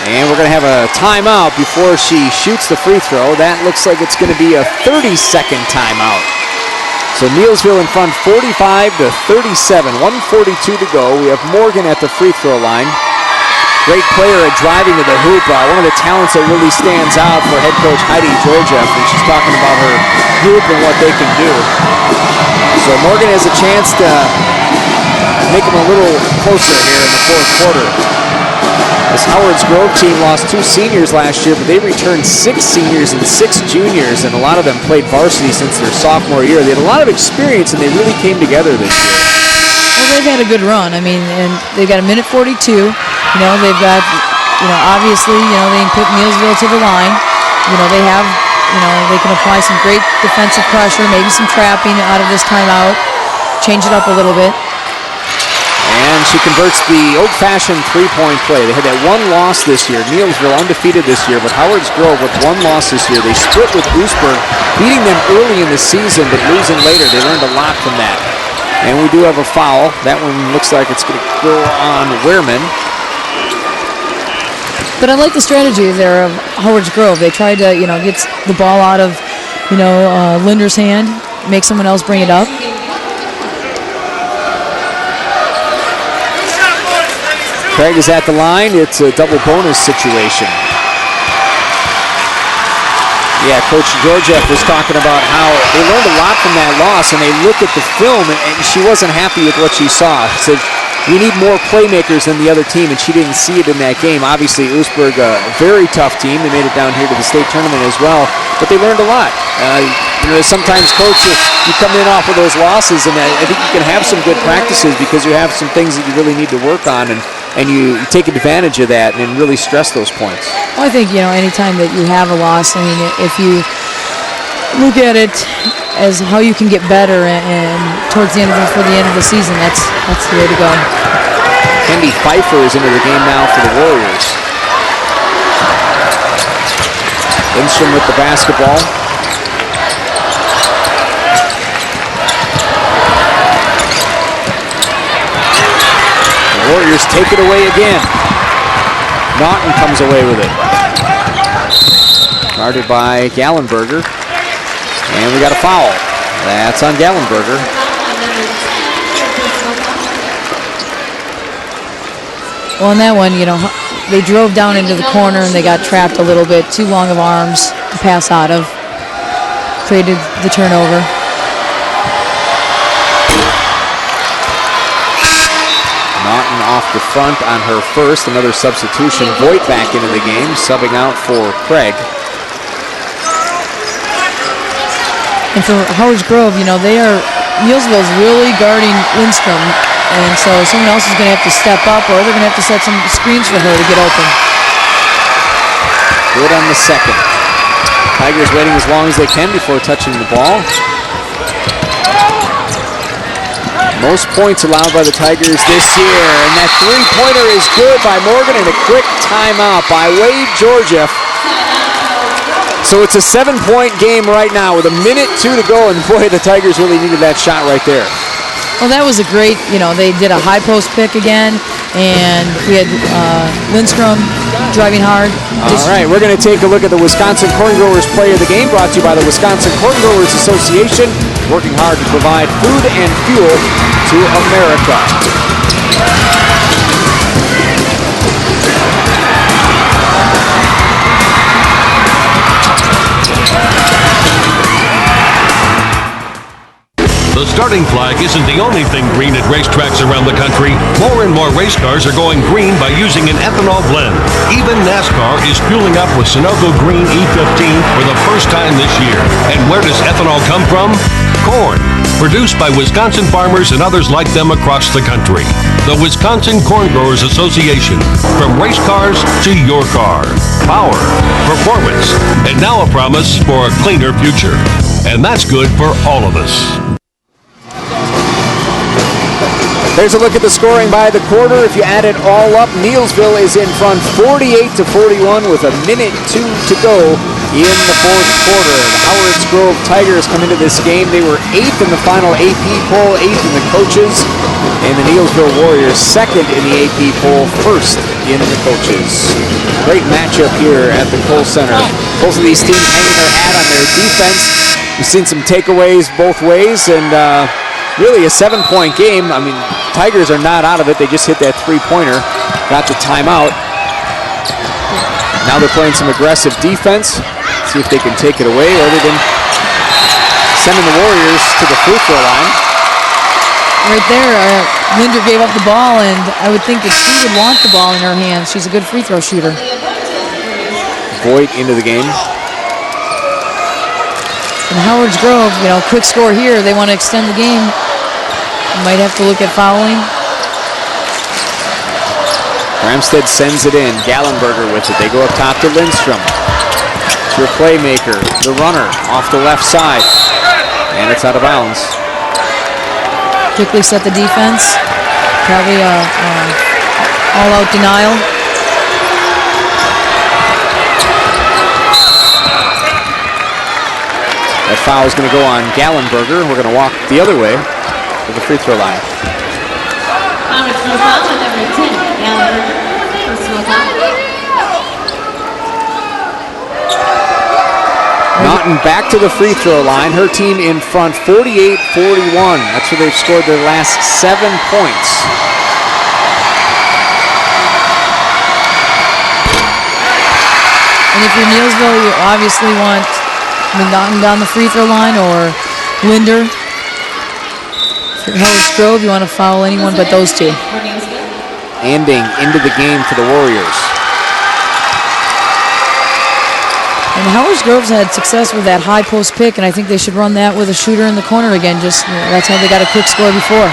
And we're going to have a timeout before she shoots the free throw. That looks like it's going to be a 30-second timeout. So Neillsville in front 45-37, 1:42 to go. We have Morgan at the free throw line. Great player at driving to the hoop. One of the talents that really stands out for head coach Heidi Georgiev when she's talking about her group and what they can do. So Morgan has a chance to make them a little closer here in the fourth quarter. This Howard's Grove team lost 2 seniors last year, but they returned 6 seniors and 6 juniors, and a lot of them played varsity since their sophomore year. They had a lot of experience, and they really came together this year. Well, they've had a good run. I mean, and they've got a minute 42. You know, they've got, you know, obviously, you know, they can put Neillsville to the line. You know, they have, you know, they can apply some great defensive pressure, maybe some trapping out of this timeout, change it up a little bit. And she converts the old-fashioned three-point play. They had that one loss this year. Neillsville undefeated this year, but Howard's Grove with one loss this year. They split with Oostburg, beating them early in the season, but losing later. They learned a lot from that. And we do have a foul. That one looks like it's going to go on Wehrman. But I like the strategy there of Howard's Grove. They tried to, you know, get the ball out of, you know, Linder's hand, make someone else bring it up. Craig is at the line. It's a double bonus situation. Yeah, Coach Georgiev was talking about how they learned a lot from that loss, and they looked at the film, and she wasn't happy with what she saw. She said, we need more playmakers than the other team, and she didn't see it in that game. Obviously, Oostburg, a very tough team. They made it down here to the state tournament as well, but they learned a lot. You know, sometimes, Coach, you come in off of those losses, and I think you can have some good practices because you have some things that you really need to work on, and you take advantage of that and really stress those points. Well, I think, you know, anytime that you have a loss, I mean, if you look at it as how you can get better and towards the end of for the end of the season, that's the way to go. Kendi Pfeiffer is into the game now for the Warriors. Lindstrom with the basketball. Warriors take it away again. Naughton comes away with it. Guarded by Gallenberger. And we got a foul. That's on Gallenberger. Well, on that one, you know, they drove down into the corner and they got trapped a little bit. Too long of arms to pass out of. Created the turnover. Naughton off the front on her first. Another substitution. Voigt back into the game, subbing out for Craig. And for Howard's Grove, you know, Neillsville's really guarding Lindstrom. And so someone else is going to have to step up, or they're going to have to set some screens for her to get open. Good on the second. Tigers waiting as long as they can before touching the ball. Most points allowed by the Tigers this year. And that three-pointer is good by Morgan, and a quick timeout by Wade Georgiev. So it's a 7-point game right now with 1:02 to go, and boy, the Tigers really needed that shot right there. Well, that was a great, you know, they did a high post pick again, and we had Lindstrom driving hard. All right, we're going to take a look at the Wisconsin Corn Growers Play of the Game, brought to you by the Wisconsin Corn Growers Association, working hard to provide food and fuel to America. The starting flag isn't the only thing green at racetracks around the country. More and more race cars are going green by using an ethanol blend. Even NASCAR is fueling up with Sunoco Green E15 for the first time this year. And where does ethanol come from? Corn. Produced by Wisconsin farmers and others like them across the country. The Wisconsin Corn Growers Association. From race cars to your car. Power. Performance. And now a promise for a cleaner future. And that's good for all of us. There's a look at the scoring by the quarter. If you add it all up, Neillsville is in front 48-41 with 1:02 to go in the fourth quarter. The Howard's Grove Tigers come into this game. They were 8th in the final AP poll, 8th in the coaches, and the Neillsville Warriors 2nd in the AP poll, 1st in the coaches. Great matchup here at the Kohl Center. Both of these teams hanging their hat on their defense. We've seen some takeaways both ways, and really a 7-point game. I mean, Tigers are not out of it. They just hit that three-pointer, got the timeout. Now they're playing some aggressive defense. See if they can take it away, or they've been sending the Warriors to the free throw line. right there, Linder gave up the ball, and I would think that she would want the ball in her hands. She's a good free throw shooter. Voigt into the game. And Howard's Grove, quick score here. They want to extend the game. Might have to look at fouling. Bramstead sends it in. Gallenberger with it. They go up top to Lindstrom. Your playmaker, the runner, off the left side. And it's out of bounds. Quickly set the defense. Probably all-out denial. That foul is going to go on Gallenberger. We're going to walk the other way to the free throw line. Naughton back to the free throw line. Her team in front 48-41. That's where they've scored their last 7 points. And if you're Neillsville, you obviously want Naughton down the free throw line or Linder. If you're Howard's Grove, you want to foul anyone but those two. Anding into the game for the Warriors. And Howard's Grove's had success with that high post pick, and I think they should run that with a shooter in the corner again. That's how they got a quick score before.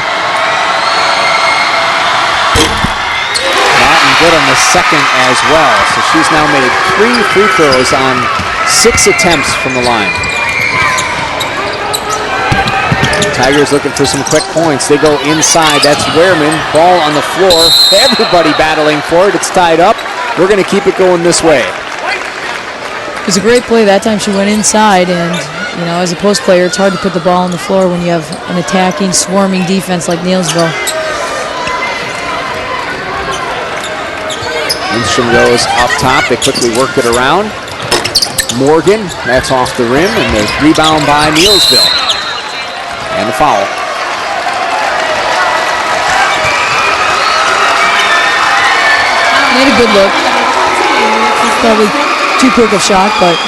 Naughton good on the second as well. So she's now made 3 free throws on 6 attempts from the line. Tigers looking for some quick points. They go inside. That's Wehrman. Ball on the floor. Everybody battling for it. It's tied up. We're going to keep it going this way. It was a great play. That time she went inside, and as a post player, it's hard to put the ball on the floor when you have an attacking, swarming defense like Neillsville. Lindstrom goes up top. They quickly work it around. Morgan, that's off the rim, and the rebound by Neillsville. And the foul. Made a good look. Probably too quick a shot, but...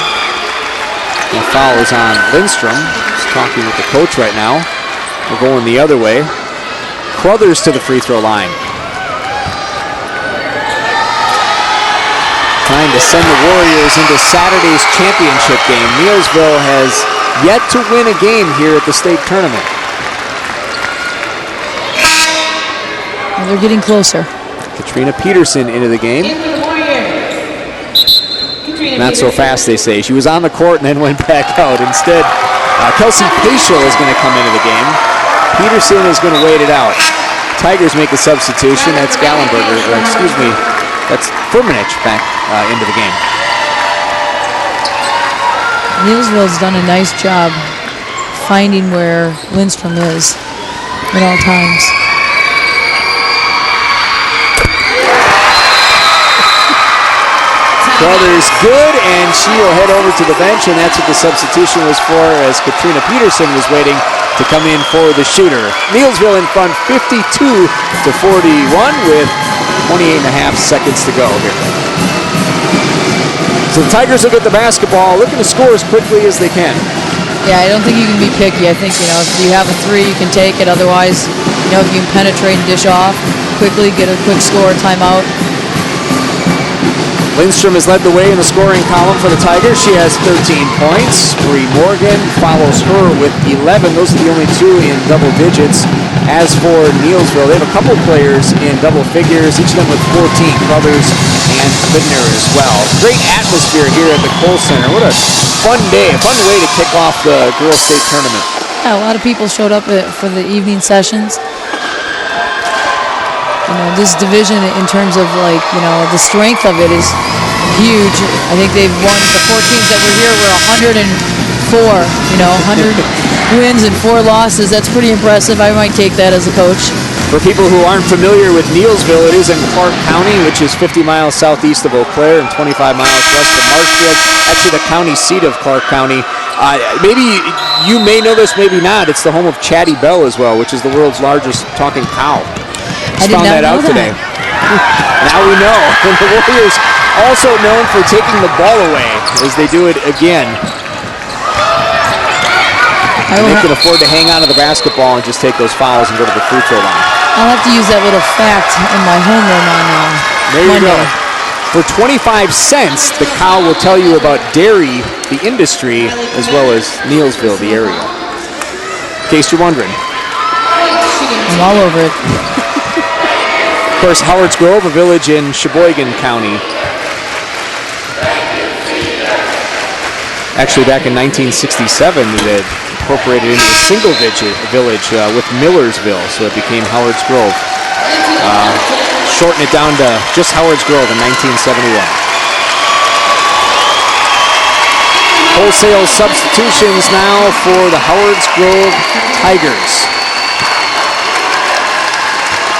The foul is on Lindstrom. He's talking with the coach right now. We're going the other way. Crothers to the free throw line. Trying to send the Warriors into Saturday's championship game. Neillsville has yet to win a game here at the state tournament. And they're getting closer. Katrina Peterson into the game. Not so fast, they say. She was on the court and then went back out. Instead, Kelsey Paschal is going to come into the game. Peterson is going to wait it out. Tigers make a substitution. That's Gallenberger. That's Firmenich back into the game. Neillsville's done a nice job finding where Lindstrom is at all times. Crothers good, and she will head over to the bench, and that's what the substitution was for, as Katrina Peterson was waiting to come in for the shooter. Neillsville in front 52-41 with 28 and a half seconds to go here. So the Tigers will get the basketball, looking to score as quickly as they can. Yeah, I don't think you can be picky. I think, if you have a 3, you can take it. Otherwise, if you can penetrate and dish off quickly, get a quick score, timeout. Lindstrom has led the way in the scoring column for the Tigers. She has 13 points. Bree Morgan follows her with 11. Those are the only 2 in double digits. As for Neillsville, they have a couple players in double figures, each of them with 14, Crothers and Bittner as well. Great atmosphere here at the Kohl Center. What a fun day, a fun way to kick off the girls' state tournament. Yeah, a lot of people showed up for the evening sessions. This division in terms of the strength of it is huge. I think they've won, the 4 teams that were here were 104, 100 wins and 4 losses. That's pretty impressive. I might take that as a coach. For people who aren't familiar with Neillsville, it is in Clark County, which is 50 miles southeast of Eau Claire and 25 miles west of Marshfield. Actually the county seat of Clark County. Maybe you may know this, maybe not. It's the home of Chatty Bell as well, which is the world's largest talking cow. I did not know that. Today. Now we know. And the Warriors also known for taking the ball away as they do it again. And they can afford to hang on to the basketball and just take those fouls and go to the free throw line. I'll have to use that little fact in my homeroom on There you Monday. go. For 25 cents, the cow will tell you about dairy, the industry, as well as Neillsville, the area. In case you're wondering. I'm all over it. Of course, Howard's Grove, a village in Sheboygan County. Actually, back in 1967, it incorporated into a single village with Millersville, so it became Howard's Grove. Shorten it down to just Howard's Grove in 1971. Wholesale substitutions now for the Howard's Grove Tigers.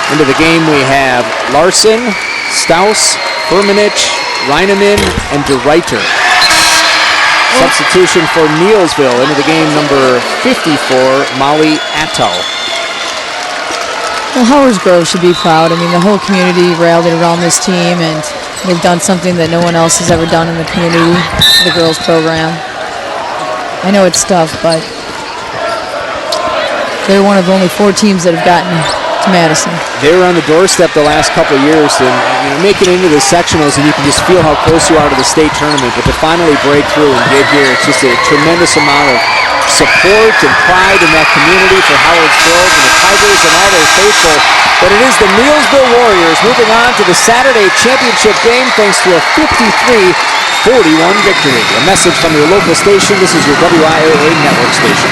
Into the game we have Larson, Staus, Firmenich, Reineman, and DeRuyter. Substitution for Neillsville into the game, number 54, Molly Atto. Well, Howard's Grove should be proud. I mean, the whole community rallied around this team, and they've done something that no one else has ever done in the community, the girls program. I know it's tough, but they're one of only 4 teams that have gotten to Madison. They were on the doorstep the last couple of years, and make it into the sectionals, and you can just feel how close you are to the state tournament. But to finally break through and get here, it's just a tremendous amount of support and pride in that community for Howard's Grove and the Tigers and all their faithful. But it is the Neillsville Warriors moving on to the Saturday championship game thanks to a 53-41 victory. A message from your local station. This is your WIAA network station.